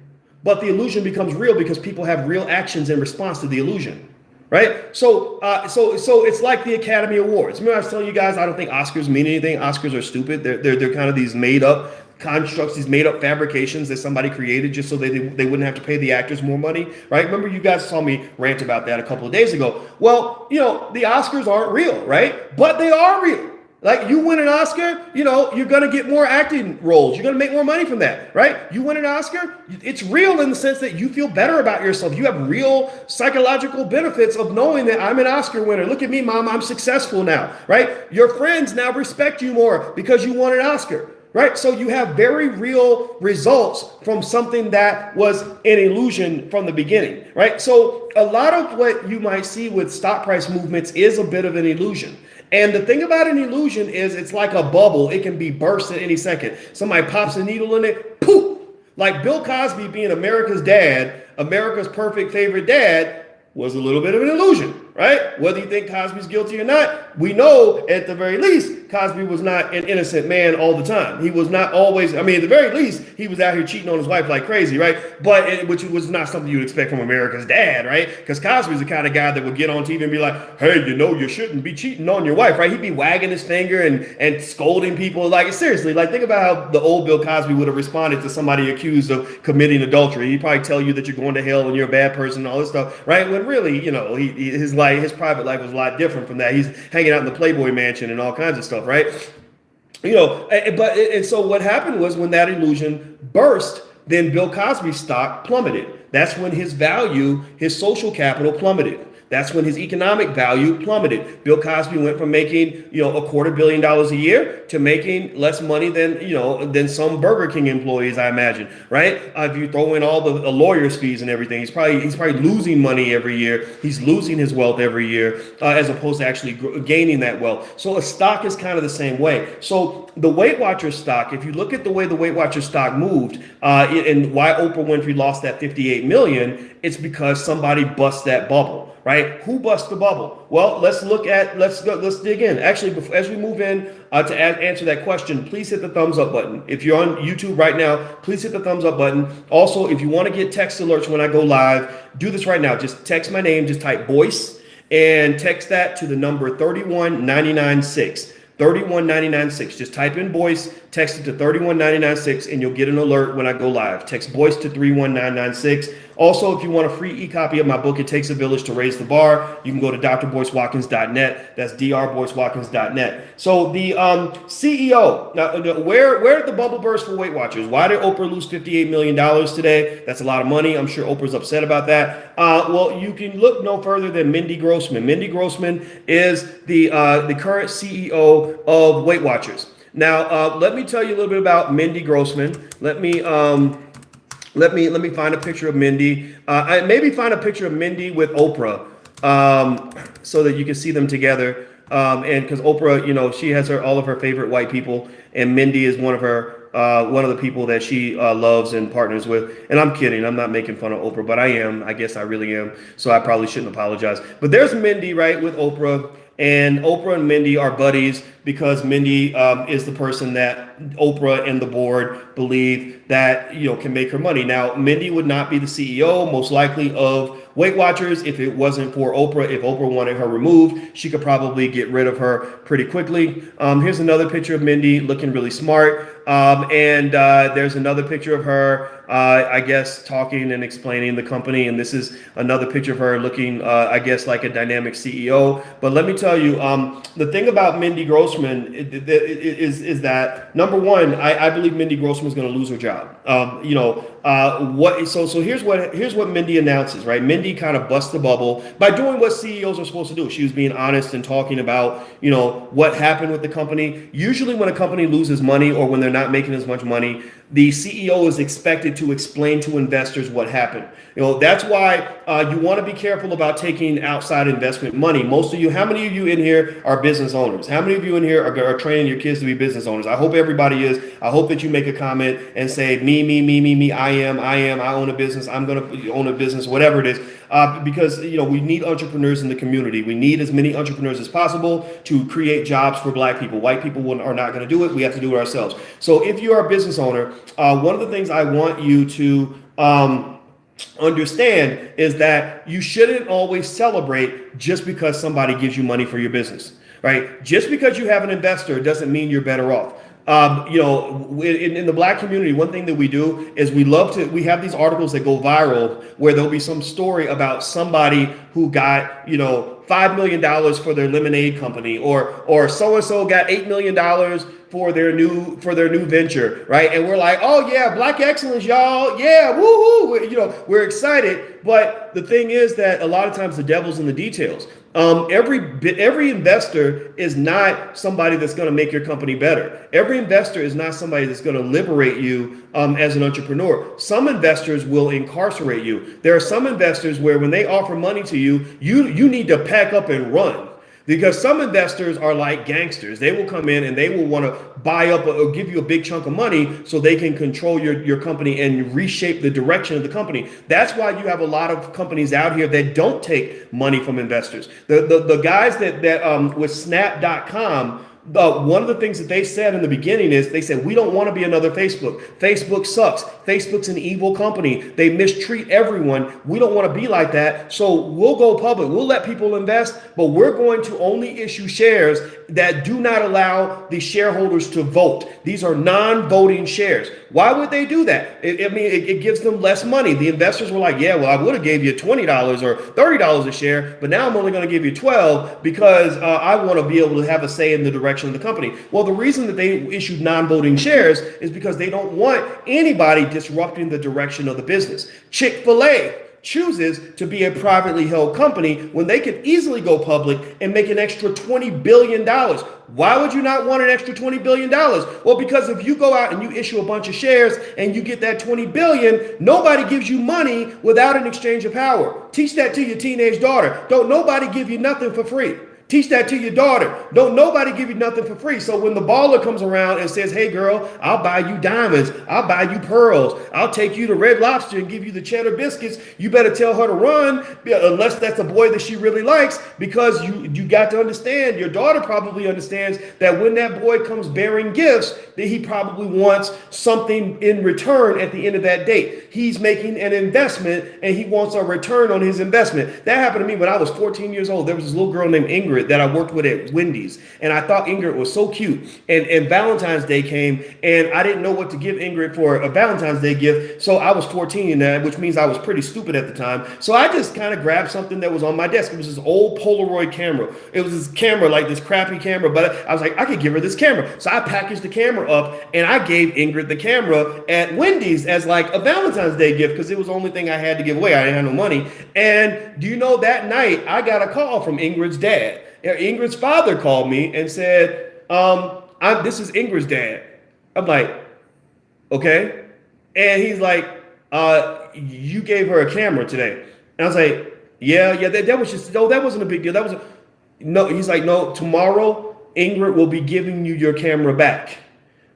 but the illusion becomes real because people have real actions in response to the illusion, right? So it's like the Academy Awards. Remember I was telling you guys, I don't think Oscars mean anything. Oscars are stupid. They're kind of these made up constructs, these made up fabrications that somebody created just so they wouldn't have to pay the actors more money, right? Remember you guys saw me rant about that a couple of days ago. Well, the Oscars aren't real, right? But they are real. Like, you win an Oscar, you're going to get more acting roles. You're going to make more money from that, right? You win an Oscar, it's real in the sense that you feel better about yourself. You have real psychological benefits of knowing that I'm an Oscar winner. Look at me, mom, I'm successful now, right? Your friends now respect you more because you won an Oscar, right? So you have very real results from something that was an illusion from the beginning, right? So a lot of what you might see with stock price movements is a bit of an illusion. And the thing about an illusion is it's like a bubble. It can be burst at any second. Somebody pops a needle in it, poof! Like Bill Cosby being America's dad, America's perfect favorite dad, was a little bit of an illusion, right? Whether you think Cosby's guilty or not, we know at the very least, Cosby was not an innocent man all the time. He was not always, I mean, at the very least, he was out here cheating on his wife like crazy, right? But which was not something you would expect from America's dad, right? Because Cosby's the kind of guy that would get on TV and be like, hey, you know, you shouldn't be cheating on your wife, right? He'd be wagging his finger and scolding people. Like, seriously, like, think about how the old Bill Cosby would have responded to somebody accused of committing adultery. He'd probably tell you that you're going to hell and you're a bad person and all this stuff, right? When really, you know, his private life was a lot different from that. He's hanging out in the Playboy Mansion and all kinds of stuff, right? You know, and so what happened was when that illusion burst, then Bill Cosby's stock plummeted. That's when his value, his social capital plummeted. That's when his economic value plummeted. Bill Cosby went from making, you know, $250 million a year to making less money than, you know, than some Burger King employees, I imagine, right? If you throw in all the lawyer's fees and everything, he's probably losing money every year. He's losing his wealth every year, as opposed to actually gaining that wealth. So a stock is kind of the same way. So the Weight Watchers stock, if you look at the way the Weight Watchers stock moved, and why Oprah Winfrey lost that 58 million, it's because somebody bust that bubble. Right? Who bust the bubble? Well, let's dig in. Actually, as we move in to answer that question, please hit the thumbs up button. If you're on YouTube right now, please hit the thumbs up button. Also, if you want to get text alerts when I go live, do this right now. Just text my name, just type Boyce and text that to the number 31996. 31996. Just type in Boyce, text it to 31996, and you'll get an alert when I go live. Text Boyce to 31996. Also, if you want a free e-copy of my book, It Takes a Village to Raise the Bar, you can go to drboycewatkins.net. That's drboycewatkins.net. So the CEO, now, where did the bubble burst for Weight Watchers? Why did Oprah lose $58 million today? That's a lot of money. I'm sure Oprah's upset about that. Well, you can look no further than Mindy Grossman. Mindy Grossman is the current CEO of Weight Watchers. Now, let me tell you a little bit about Mindy Grossman. Let me find a picture of Mindy. I maybe find a picture of Mindy with Oprah, so that you can see them together. And because Oprah, you know, she has all of her favorite white people, and Mindy is one of the people that she loves and partners with. And I'm kidding. I'm not making fun of Oprah, but I am. I guess I really am. So I probably shouldn't apologize. But there's Mindy, right, with Oprah. And Oprah and Mindy are buddies because Mindy is the person that Oprah and the board believe that, you know, can make her money. Now, Mindy would not be the CEO, most likely, of Weight Watchers if it wasn't for Oprah. If Oprah wanted her removed, she could probably get rid of her pretty quickly. Here's another picture of Mindy looking really smart. And there's another picture of her, I guess, talking and explaining the company. And this is another picture of her looking, I guess, like a dynamic CEO. But let me tell you, the thing about Mindy Grossman is that, number one, I believe Mindy Grossman is going to lose her job. So here's what Mindy announces, right? Mindy kind of busts the bubble by doing what CEOs are supposed to do. She was being honest and talking about, you know, what happened with the company. Usually when a company loses money or when they're not making as much money, the CEO is expected to explain to investors what happened. You know, that's why you want to be careful about taking outside investment money. Most of you, how many of you in here are business owners? How many of you in here are training your kids to be business owners? I hope everybody is. I hope that you make a comment and say, me, I own a business. I'm going to own a business, whatever it is. Because, you know, we need entrepreneurs in the community. We need as many entrepreneurs as possible to create jobs for Black people. White people are not going to do it. We have to do it ourselves. So if you are a business owner, one of the things I want you to understand is that you shouldn't always celebrate just because somebody gives you money for your business, right? Just because you have an investor doesn't mean you're better off. In the Black community, one thing that we do is we have these articles that go viral where there'll be some story about somebody who got, you know, $5 million for their lemonade company, or so-and-so got $8 million for their new venture, right? And we're like, oh yeah, Black excellence, y'all. Yeah, woohoo. You know, we're excited. But the thing is that a lot of times the devil's in the details. Every investor is not somebody that's going to make your company better. Every investor is not somebody that's going to liberate you as an entrepreneur. Some investors will incarcerate you. There are some investors where when they offer money to you, you need to pack up and run. Because some investors are like gangsters. They will come in and they will want to buy up or give you a big chunk of money so they can control your company and reshape the direction of the company. That's why you have a lot of companies out here that don't take money from investors. The guys that with snap.com, one of the things that they said in the beginning is they said, we don't want to be another Facebook. Facebook sucks. Facebook's an evil company. They mistreat everyone. We don't want to be like that. So we'll go public. We'll let people invest, but we're going to only issue shares that do not allow the shareholders to vote. These are non-voting shares. Why would they do that? It gives them less money. The investors were like, yeah, well, I would have gave you $20 or $30 a share, but now I'm only going to give you 12 because I want to be able to have a say in the direction of the company. Well, the reason that they issued non-voting shares is because they don't want anybody disrupting the direction of the business. Chick-fil-A chooses to be a privately held company when they could easily go public and make an extra $20 billion. Why would you not want an extra $20 billion? Well, because if you go out and you issue a bunch of shares and you get that $20 billion, nobody gives you money without an exchange of power. Teach that to your teenage daughter. Don't nobody give you nothing for free. Teach that to your daughter. Don't nobody give you nothing for free. So when the baller comes around and says, hey, girl, I'll buy you diamonds. I'll buy you pearls. I'll take you to Red Lobster and give you the cheddar biscuits. You better tell her to run, unless that's a boy that she really likes, because you got to understand, your daughter probably understands that when that boy comes bearing gifts, that he probably wants something in return at the end of that date. He's making an investment and he wants a return on his investment. That happened to me when I was 14 years old. There was this little girl named Ingrid that I worked with at Wendy's, and I thought Ingrid was so cute. And Valentine's Day came, and I didn't know what to give Ingrid for a Valentine's Day gift. So I was 14, which means I was pretty stupid at the time. So I just kind of grabbed something that was on my desk. It was this old Polaroid camera. It was this camera, like this crappy camera, but I was like, I could give her this camera. So I packaged the camera up, and I gave Ingrid the camera at Wendy's as like a Valentine's Day gift because it was the only thing I had to give away. I didn't have no money. And do you know, that night I got a call from Ingrid's dad. Ingrid's father called me and said, this is Ingrid's dad. I'm like, okay. And he's like, you gave her a camera today. And I was like, yeah, that was just, no, that wasn't a big deal. No, he's like, no, tomorrow Ingrid will be giving you your camera back.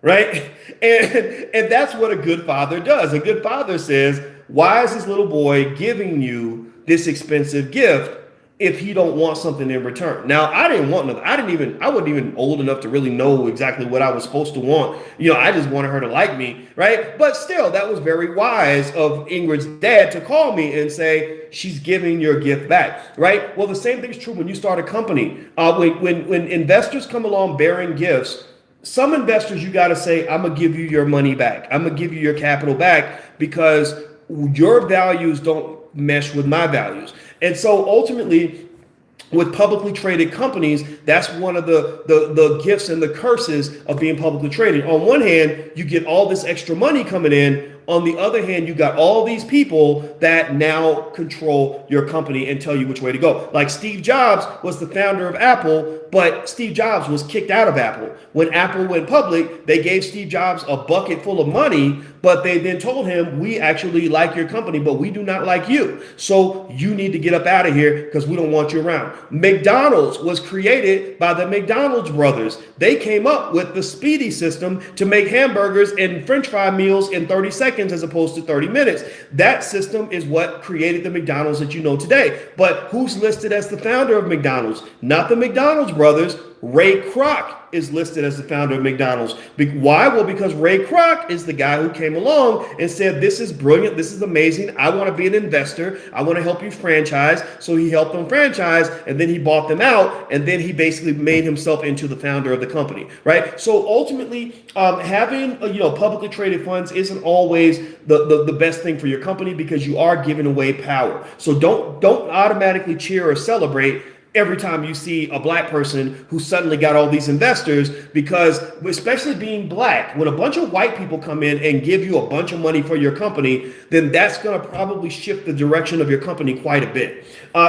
Right. And that's what a good father does. A good father says, why is this little boy giving you this expensive gift if he don't want something in return? Now, I didn't want nothing. I wasn't even old enough to really know exactly what I was supposed to want. I just wanted her to like me, right? But still, that was very wise of Ingrid's dad to call me and say, she's giving your gift back, right? Well, the same thing's true when you start a company. When investors come along bearing gifts, some investors, you got to say, I'm going to give you your money back. I'm going to give you your capital back because your values don't mesh with my values. And so ultimately, with publicly traded companies, that's one of the gifts and the curses of being publicly traded. On one hand, you get all this extra money coming in. On the other hand, you got all these people that now control your company and tell you which way to go. Like Steve Jobs was the founder of Apple, but Steve Jobs was kicked out of Apple. When Apple went public, they gave Steve Jobs a bucket full of money, but they then told him, we actually like your company, but we do not like you. So you need to get up out of here because we don't want you around. McDonald's was created by the McDonald's brothers. They came up with the Speedy system to make hamburgers and French fry meals in 30 seconds as opposed to 30 minutes. That system is what created the McDonald's that you know today. But who's listed as the founder of McDonald's? Not the McDonald's brothers. Ray Kroc is listed as the founder of McDonald's. Why? Well, because Ray Kroc is the guy who came along and said, this is brilliant. This is amazing. I want to be an investor. I want to help you franchise. So he helped them franchise, and then he bought them out. And then he basically made himself into the founder of the company, right? So ultimately, having publicly traded funds isn't always the best thing for your company because you are giving away power. So don't automatically cheer or celebrate. every time you see a black person who suddenly got all these investors, because especially being black, when a bunch of white people come in and give you a bunch of money for your company, then that's going to probably shift the direction of your company quite a bit.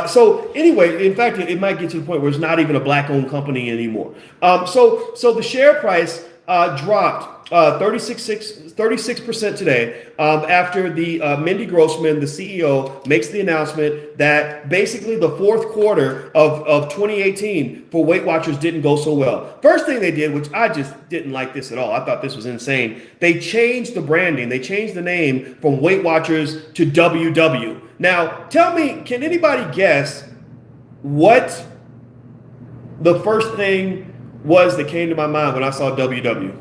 So anyway, in fact, it might get to the point where it's not even a black-owned company anymore. So the share price dropped 36% today after the Mindy Grossman, the CEO, makes the announcement that basically the fourth quarter of 2018 for Weight Watchers didn't go so well. First thing they did, which I just didn't like this at all, I thought this was insane, they changed the branding. They changed the name from Weight Watchers to WW. Now, tell me, can anybody guess what the first thing was that came to my mind when I saw WW?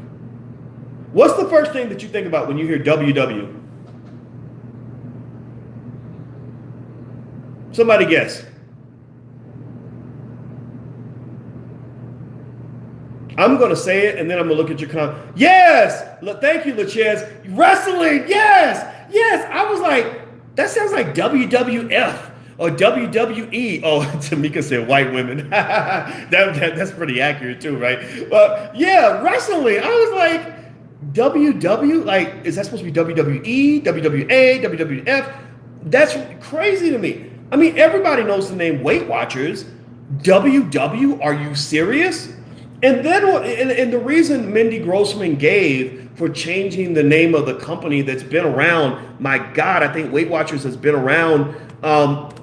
What's the first thing that you think about when you hear WW? Somebody guess. I'm going to say it, and then I'm going to look at your comment. Yes! Thank you, Lachez. Wrestling! Yes! Yes! I was like, that sounds like WWF or WWE. Oh, Tamika said white women. That's pretty accurate too, right? Yeah, wrestling. I was like, WW, like, is that supposed to be WWE, WWA, WWF? That's crazy to me. I mean, everybody knows the name Weight Watchers. WW, are you serious? And then, and the reason Mindy Grossman gave for changing the name of the company that's been around, my God, I think Weight Watchers has been around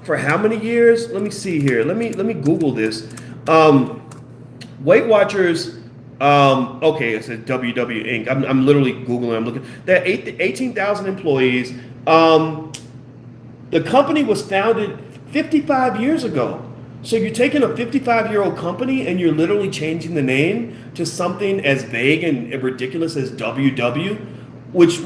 for how many years? Let me see here. Let me Google this. Weight Watchers. Okay, it says WW Inc. I'm literally Googling. I'm looking. There are 18,000 employees. The company was founded 55 years ago. So you're taking a 55-year-old company and you're literally changing the name to something as vague and ridiculous as WW, which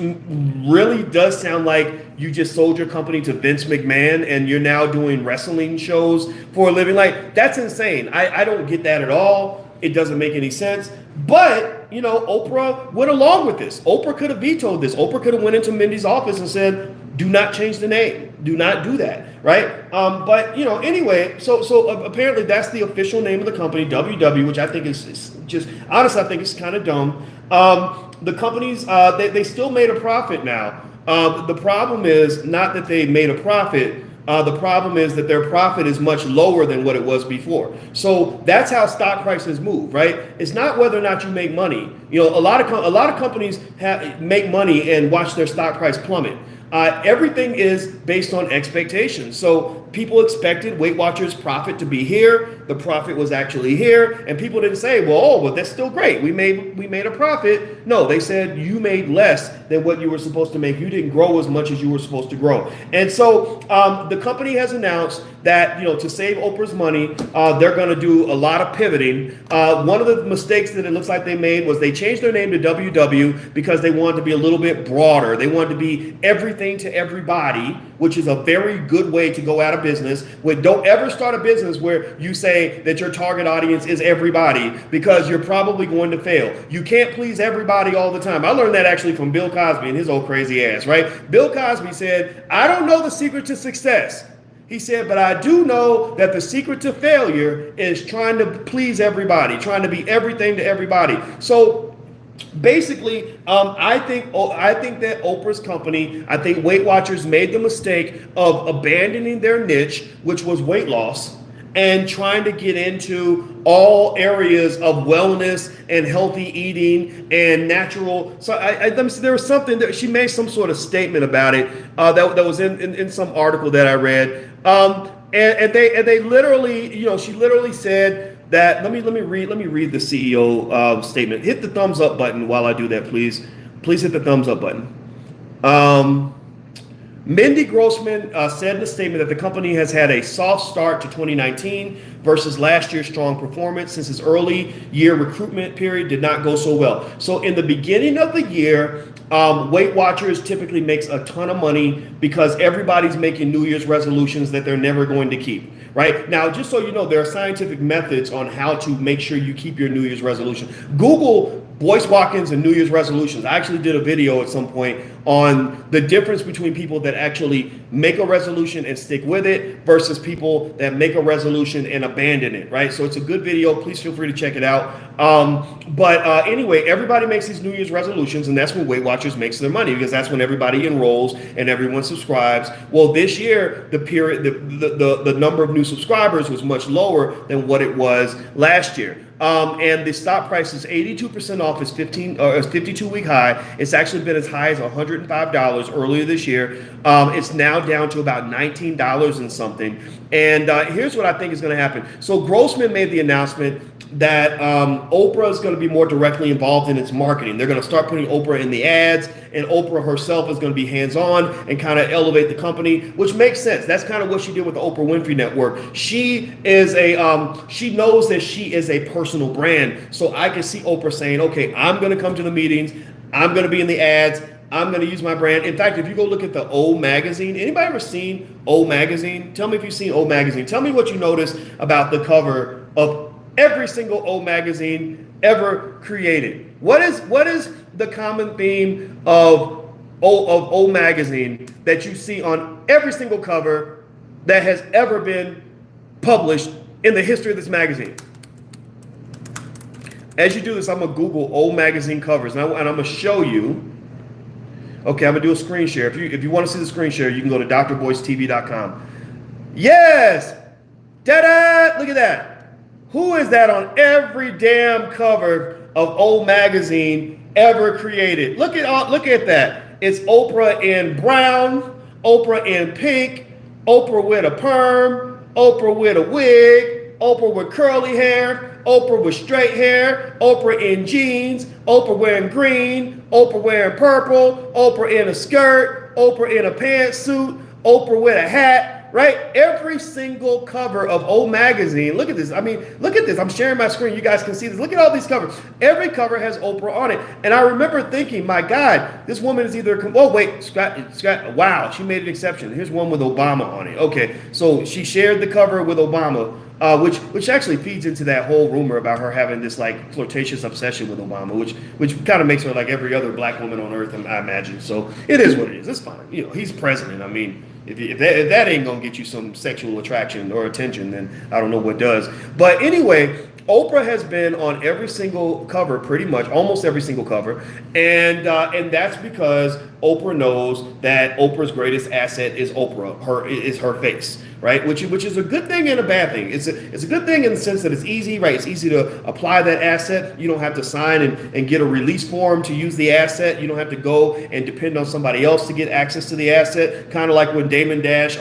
really does sound like you just sold your company to Vince McMahon and you're now doing wrestling shows for a living. Like, that's insane. I don't get that at all. It doesn't make any sense. But, you know, Oprah went along with this. Oprah could have vetoed this. Oprah could have went into Mindy's office and said, do not change the name. Do not do that, right? But, you know, anyway, so apparently that's the official name of the company, WW, which I think is just, honestly, I think it's kind of dumb. The companies, they still made a profit now. The problem is not that they made a profit. The problem is that their profit is much lower than what it was before. So that's how stock prices move, right? It's not whether or not you make money. You know, a lot of companies make money and watch their stock price plummet. Everything is based on expectations. So people expected Weight Watchers profit to be here. The profit was actually here, and people didn't say, well, that's still great. We made a profit. No, they said you made less than what you were supposed to make. You didn't grow as much as you were supposed to grow. And so the company has announced that, you know, to save Oprah's money, they're going to do a lot of pivoting. One of the mistakes that it looks like they made was they changed their name to WW because they wanted to be a little bit broader. They wanted to be everything to everybody, which is a very good way to go out of business. Don't ever start a business where you say that your target audience is everybody, because you're probably going to fail. You can't please everybody all the time. I learned that actually from Bill Cosby and his old crazy ass, right? Bill Cosby said, I don't know the secret to success. He said, but I do know that the secret to failure is trying to please everybody, trying to be everything to everybody. So basically, I think that Oprah's company, I think Weight Watchers made the mistake of abandoning their niche, which was weight loss, and trying to get into all areas of wellness and healthy eating and natural. So there was something that she made some sort of statement about it that was in some article that I read. And they literally, you know, she literally said that, let me read the CEO statement. Hit the thumbs up button while I do that, please. Please hit the thumbs up button. Mindy Grossman said in the statement that the company has had a soft start to 2019 versus last year's strong performance, since its early year recruitment period did not go so well. So in the beginning of the year, Weight Watchers typically makes a ton of money because everybody's making New Year's resolutions that they're never going to keep. Right now, just so you know, there are scientific methods on how to make sure you keep your New Year's resolution. Google Boyce Watkins and New Year's resolutions. I actually did a video at some point on the difference between people that actually make a resolution and stick with it versus people that make a resolution and abandon it, right? So it's a good video. Please feel free to check it out. But anyway, everybody makes these New Year's resolutions, and that's when Weight Watchers makes their money, because that's when everybody enrolls and everyone subscribes. Well, this year, the number of new subscribers was much lower than what it was last year. And the stock price is 82% off its 52-week high. It's actually been as high as $105 earlier this year. It's now down to about $19 and something. And here's what I think is going to happen. So Grossman made the announcement that Oprah is going to be more directly involved in its marketing. They're going to start putting Oprah in the ads, and Oprah herself is going to be hands-on and kind of elevate the company, which makes sense. That's kind of what she did with the Oprah Winfrey Network. She is she knows that she is a personal brand. So I can see Oprah saying, okay, I'm going to come to the meetings. I'm going to be in the ads. I'm going to use my brand. In fact, if you go look at the O Magazine, anybody ever seen O Magazine? Tell me if you've seen O Magazine. Tell me what you notice about the cover of every single O Magazine ever created. What is the common theme of O Magazine that you see on every single cover that has ever been published in the history of this magazine? As you do this, I'm going to Google O Magazine covers, and I'm going to show you. Okay, I'm going to do a screen share. If you want to see the screen share, you can go to drboycetv.com. Yes! Ta-da! Look at that. Who is that on every damn cover of O Magazine ever created? Look at that. It's Oprah in brown, Oprah in pink, Oprah with a perm, Oprah with a wig, Oprah with curly hair, Oprah with straight hair, Oprah in jeans, Oprah wearing green, Oprah wearing purple, Oprah in a skirt, Oprah in a pantsuit, Oprah with a hat. Right? Every single cover of O Magazine. Look at this. I mean, look at this. I'm sharing my screen. You guys can see this. Look at all these covers. Every cover has Oprah on it. And I remember thinking, my God, this woman is either, oh, wait, Scott, wow, she made an exception. Here's one with Obama on it. Okay, so she shared the cover with Obama, which actually feeds into that whole rumor about her having this like flirtatious obsession with Obama, which kind of makes her like every other black woman on earth, I imagine. So it is what it is. It's fine. You know, he's president. I mean, if that ain't gonna get you some sexual attraction or attention, then I don't know what does. But anyway, Oprah has been on every single cover, pretty much, almost every single cover, and that's because Oprah knows that Oprah's greatest asset is her face, right? Which is a good thing and a bad thing. It's a good thing in the sense that it's easy, right? It's easy to apply that asset. You don't have to sign and get a release form to use the asset. You don't have to go and depend on somebody else to get access to the asset. Kind of like when Damon Dash,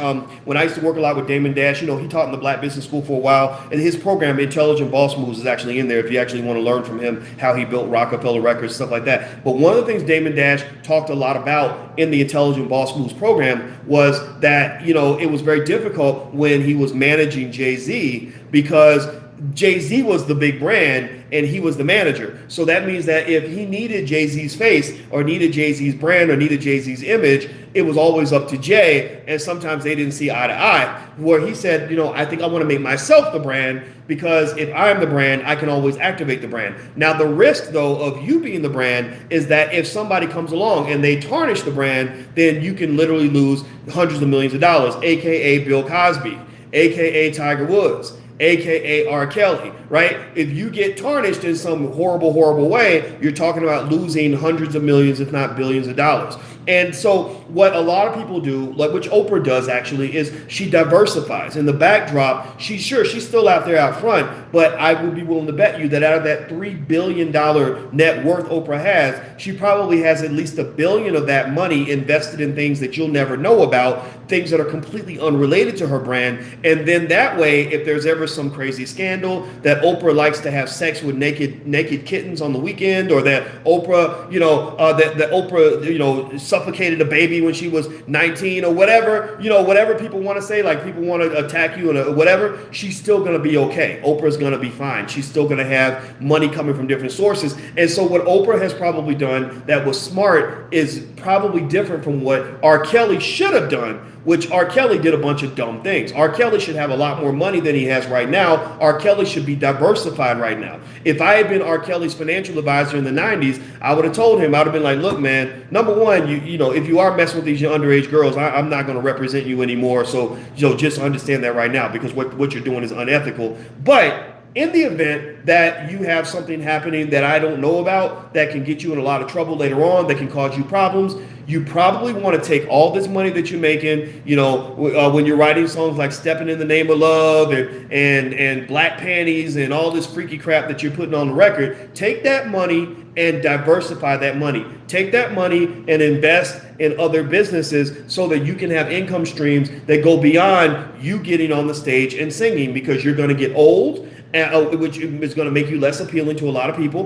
when I used to work a lot with Damon Dash, you know, he taught in the Black Business School for a while, and his program, Intelligent Boss Moves, is actually in there if you actually want to learn from him how he built Rockefeller Records, stuff like that. But one of the things Damon Dash talked a lot about in the Intelligent Boss Moves program was that, you know, it was very difficult when he was managing Jay-Z because Jay-Z was the big brand and he was the manager. So that means that if he needed Jay-Z's face or needed Jay-Z's brand or needed Jay-Z's image, it was always up to Jay, and sometimes they didn't see eye to eye. Where he said, you know, I think I want to make myself the brand, because if I'm the brand, I can always activate the brand. Now, the risk, though, of you being the brand is that if somebody comes along and they tarnish the brand, then you can literally lose hundreds of millions of dollars, aka Bill Cosby, aka Tiger Woods, aka R. Kelly, right? If you get tarnished in some horrible, horrible way, you're talking about losing hundreds of millions, if not billions of dollars. And so what a lot of people do, like which Oprah does actually, is she diversifies. In the backdrop, she's still out there out front, but I would be willing to bet you that out of that $3 billion net worth Oprah has, she probably has at least $1 billion of that money invested in things that you'll never know about, things that are completely unrelated to her brand. And then that way, if there's ever some crazy scandal that Oprah likes to have sex with naked kittens on the weekend, or that Oprah, that Oprah, suffocated a baby when she was 19 or whatever, whatever people want to say, like people want to attack you and whatever, she's still going to be okay. Oprah's going to be fine. She's still going to have money coming from different sources. And so what Oprah has probably done that was smart is probably different from what R. Kelly should have done, which R. Kelly did a bunch of dumb things. R. Kelly should have a lot more money than he has right now. R. Kelly should be diversified right now. If I had been R. Kelly's financial advisor in the 90s, I would have told him, I would have been like, look, man, number one, you know, if you are messing with these underage girls, I'm not going to represent you anymore. So, just understand that right now, because what you're doing is unethical. But in the event that you have something happening that I don't know about that can get you in a lot of trouble later on, that can cause you problems, you probably want to take all this money that you're making, you know, when you're writing songs like Stepping in the Name of Love and Black Panties and all this freaky crap that you're putting on the record, take that money and diversify that money. Take that money and invest in other businesses so that you can have income streams that go beyond you getting on the stage and singing, because you're going to get old, which is going to make you less appealing to a lot of people,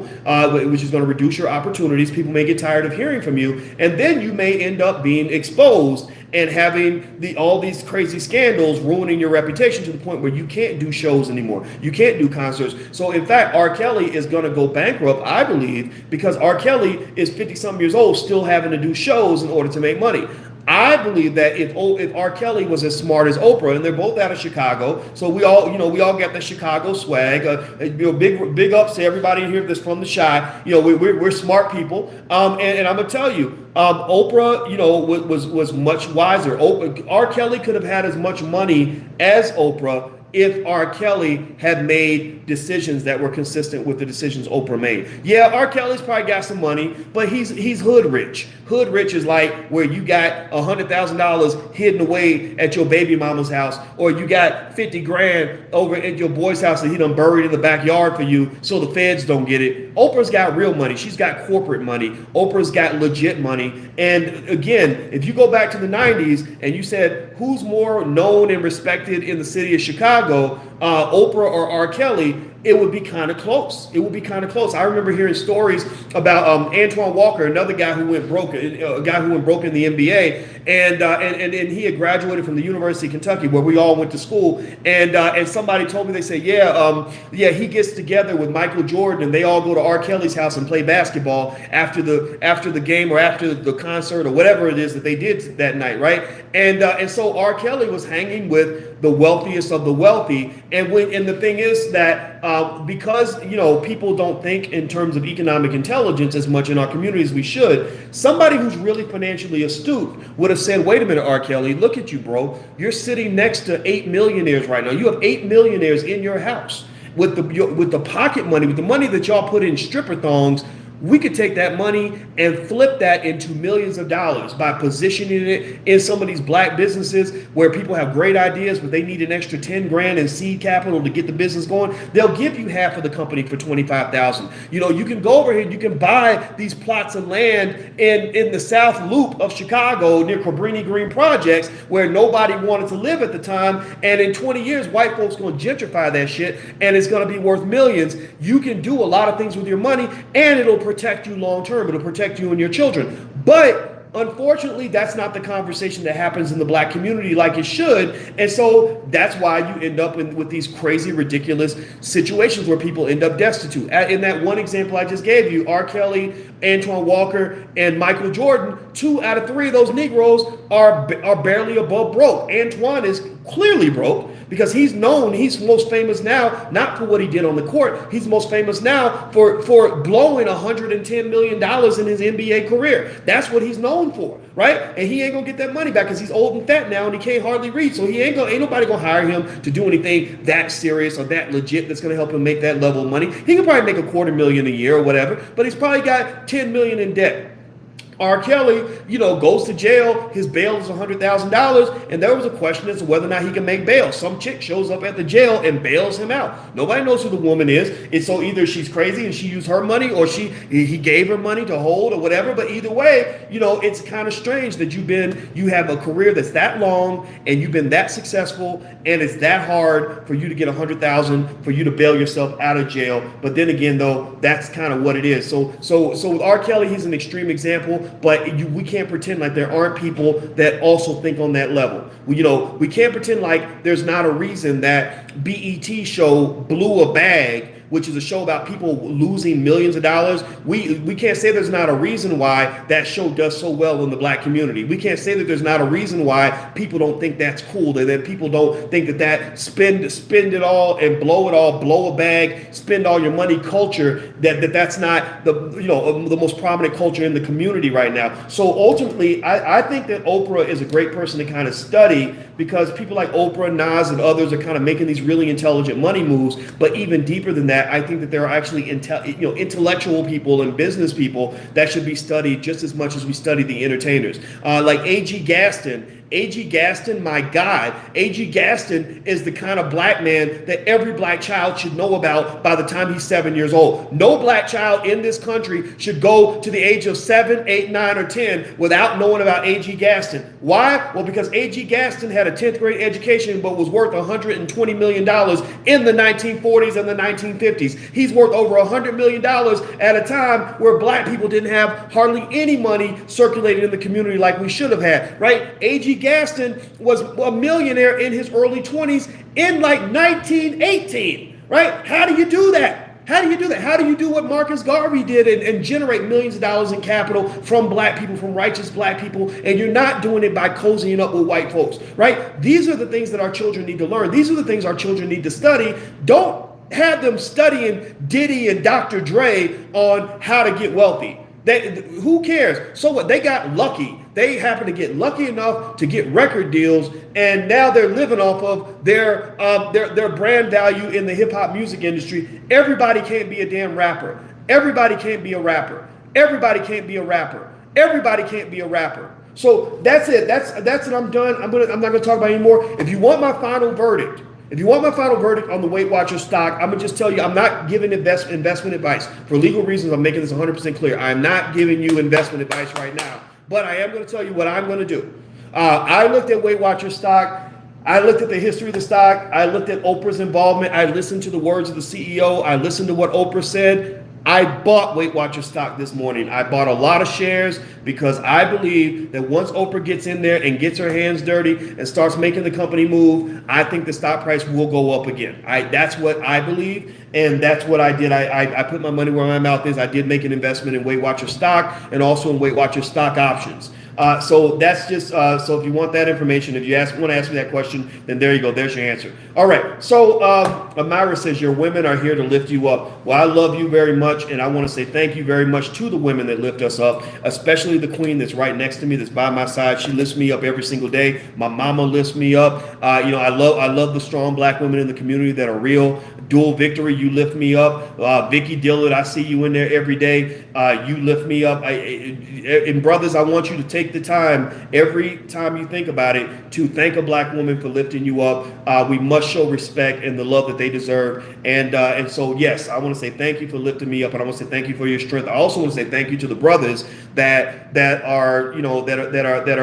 which is going to reduce your opportunities. People may get tired of hearing from you, and then you may end up being exposed and having all these crazy scandals ruining your reputation to the point where you can't do shows anymore. You can't do concerts. So in fact, R. Kelly is going to go bankrupt, I believe, because R. Kelly is 50-something years old, still having to do shows in order to make money. I believe that if R. Kelly was as smart as Oprah, and they're both out of Chicago, so we all got the Chicago swag. Big ups to everybody in here that's from the Chi. We're smart people. And I'm gonna tell you, Oprah, was much wiser. R. Kelly could have had as much money as Oprah if R. Kelly had made decisions that were consistent with the decisions Oprah made. Yeah, R. Kelly's probably got some money, but he's hood rich. Hood rich is like where you got $100,000 hidden away at your baby mama's house, or you got 50 grand over at your boy's house that he done buried in the backyard for you so the feds don't get it. Oprah's got real money. She's got corporate money. Oprah's got legit money. And again, if you go back to the 90s and you said, who's more known and respected in the city of Chicago, Oprah or R. Kelly, it would be kind of close. It would be kind of close. I remember hearing stories about Antoine Walker, another guy who went broke, in the NBA, and he had graduated from the University of Kentucky, where we all went to school. And somebody told me, they said, he gets together with Michael Jordan, and they all go to R. Kelly's house and play basketball after the game or after the concert or whatever it is that they did that night, right? And so R. Kelly was hanging with the wealthiest of the wealthy, and the thing is that because people don't think in terms of economic intelligence as much in our community as we should, somebody who's really financially astute would have said, wait a minute, R. Kelly, look at you, bro. You're sitting next to 8 millionaires right now. You have 8 millionaires in your house with the pocket money, with the money that y'all put in stripper thongs. We could take that money and flip that into millions of dollars by positioning it in some of these black businesses where people have great ideas, but they need an extra 10 grand in seed capital to get the business going. They'll give you half of the company for $25,000. You can go over here, you can buy these plots of land in the South Loop of Chicago near Cabrini Green projects where nobody wanted to live at the time. And in 20 years, white folks going to gentrify that shit and it's going to be worth millions. You can do a lot of things with your money, and it'll protect you long term. It'll protect you and your children. But unfortunately, that's not the conversation that happens in the black community like it should. And so that's why you end up with these crazy, ridiculous situations where people end up destitute. In that one example I just gave you, R. Kelly, Antoine Walker, and Michael Jordan, 2 out of 3 of those Negroes are barely above broke. Antoine is clearly broke, because he's most famous now, not for what he did on the court. He's most famous now for blowing $110 million in his NBA career. That's what he's known for, right? And he ain't gonna get that money back because he's old and fat now and he can't hardly read. So ain't nobody gonna hire him to do anything that serious or that legit that's gonna help him make that level of money. He can probably make $250,000 a year or whatever, but he's probably got $10 million in debt. R. Kelly, goes to jail. His bail is $100,000, and there was a question as to whether or not he can make bail. Some chick shows up at the jail and bails him out. Nobody knows who the woman is. And so either she's crazy and she used her money, or he gave her money to hold or whatever. But either way, it's kind of strange that you have a career that's that long and you've been that successful, and it's that hard for you to get $100,000 for you to bail yourself out of jail. But then again, though, that's kind of what it is. So with R. Kelly, he's an extreme example. But we can't pretend like there aren't people that also think on that level. We can't pretend like there's not a reason that BET show Blew a Bag which is a show about people losing millions of dollars, we can't say there's not a reason why that show does so well in the black community. We can't say that there's not a reason why people don't think that's cool, that people don't think that spend it all and blow it all, blow a bag, spend all your money culture, that's not the most prominent culture in the community right now. So ultimately, I think that Oprah is a great person to kind of study, because people like Oprah, Nas, and others are kind of making these really intelligent money moves. But even deeper than that, I think that there are actually intellectual people and business people that should be studied just as much as we study the entertainers. Like A.G. Gaston. A.G. Gaston, my God, A.G. Gaston is the kind of black man that every black child should know about by the time he's 7 years old. No black child in this country should go to the age of 7, 8, 9, or 10 without knowing about A.G. Gaston. Why? Well, because A.G. Gaston had a 10th grade education but was worth $120 million in the 1940s and the 1950s. He's worth over $100 million at a time where black people didn't have hardly any money circulated in the community like we should have had, right? A.G. Gaston was a millionaire in his early 20s in like 1918, right? How do you do that? How do you do that? How do you do what Marcus Garvey did and generate millions of dollars in capital from black people, from righteous black people, and you're not doing it by cozying up with white folks, right? These are the things that our children need to learn. These are the things our children need to study. Don't have them studying Diddy and Dr. Dre on how to get wealthy. Who cares? So what? They got lucky. They happen to get lucky enough to get record deals, and now they're living off of their brand value in the hip hop music industry. Everybody can't be a damn rapper. Everybody can't be a rapper. Everybody can't be a rapper. Everybody can't be a rapper. So that's it. That's it. I'm done. I'm not gonna talk about it anymore. If you want my final verdict. If you want my final verdict on the Weight Watchers stock, I'm going to just tell you, I'm not giving investment advice. For legal reasons, I'm making this 100% clear. I'm not giving you investment advice right now, but I am going to tell you what I'm going to do. I looked at Weight Watchers stock. I looked at the history of the stock. I looked at Oprah's involvement. I listened to the words of the CEO. I listened to what Oprah said. I bought Weight Watchers stock this morning. I bought a lot of shares because I believe that once Oprah gets in there and gets her hands dirty and starts making the company move, I think the stock price will go up again. That's what I believe, and that's what I did. I put my money where my mouth is. I did make an investment in Weight Watchers stock and also in Weight Watchers stock options. So that's just, so if you want that information, if you want to ask me that question, then there you go. There's your answer. All right. So Amira says, your women are here to lift you up. Well, I love you very much. And I want to say thank you very much to the women that lift us up, especially the queen that's right next to me, that's by my side. She lifts me up every single day. My mama lifts me up. I love the strong black women in the community that are real. Dual Victory, you lift me up. Vicky Dillard, I see you in there every day. You lift me up. And brothers, I want you to take the time every time you think about it to thank a black woman for lifting you up. We must show respect and the love that they deserve. And so, yes, I want to say thank you for lifting me up, and I want to say thank you for your strength. I also want to say thank you to the brothers that are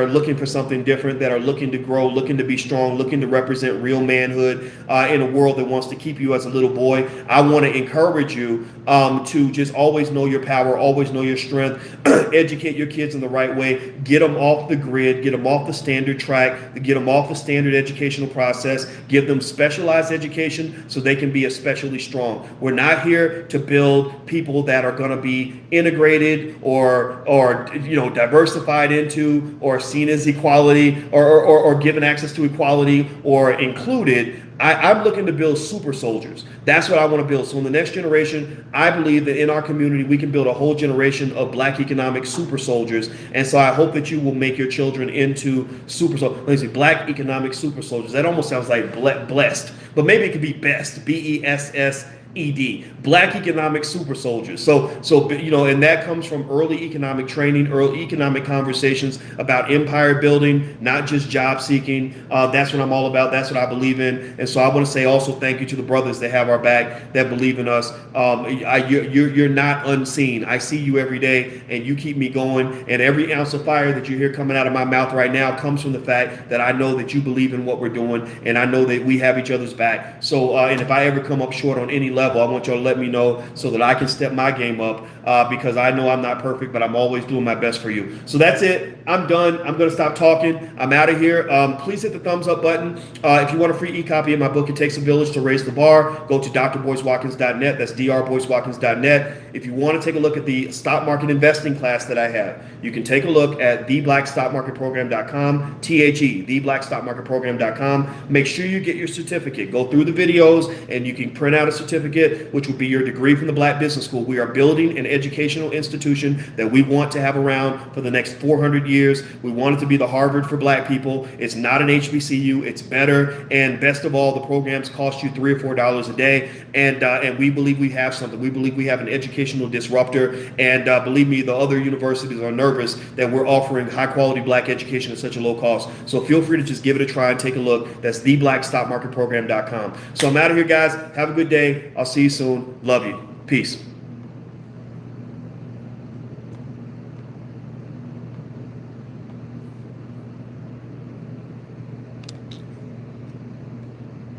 looking for something different, that are looking to grow, looking to be strong, looking to represent real manhood in a world that wants to keep you as a little boy. I want to encourage you to just always know your power, always know your strength, educate your kids in the right way, get them off the grid, get them off the standard track, get them off the standard educational process, give them specialized education so they can be especially strong. We're not here to build people that are going to be integrated or diversified into or seen as equality or given access to equality or included. I'm looking to build super soldiers. That's what I want to build. So in the next generation, I believe that in our community, we can build a whole generation of black economic super soldiers. And so I hope that you will make your children into super soldiers. Let me see, black economic super soldiers. That almost sounds like blessed, but maybe it could be best, BESSED, black economic super soldiers. So and that comes from early economic training, early economic conversations about empire building, not just job seeking. That's what I'm all about. That's what I believe in. And so I want to say also thank you to the brothers that have our back, that believe in us. You're not unseen. I see you every day, and you keep me going. And every ounce of fire that you hear coming out of my mouth right now comes from the fact that I know that you believe in what we're doing, and I know that we have each other's back. So and if I ever come up short on any level, level. I want y'all to let me know so that I can step my game up, because I know I'm not perfect, but I'm always doing my best for you. So that's it. I'm done. I'm going to stop talking. I'm out of here. Please hit the thumbs up button. If you want a free e-copy of my book, It Takes a Village to Raise the Bar, go to drboycewatkins.net. That's drboycewatkins.net. If you want to take a look at the stock market investing class that I have, you can take a look at theblackstockmarketprogram.com, theblackstockmarketprogram.com. Make sure you get your certificate. Go through the videos and you can print out a certificate, which will be your degree from the Black Business School. We are building an educational institution that we want to have around for the next 400 years. We want it to be the Harvard for Black people. It's not an HBCU. It's better. And best of all, the programs cost you $3 or $4 a day. And we believe we have something. We believe we have an educational disruptor. And believe me, the other universities are nervous that we're offering high quality Black education at such a low cost. So feel free to just give it a try and take a look. That's theblackstockmarketprogram.com. So I'm out of here, guys. Have a good day. I'll see you soon. Love you. Peace.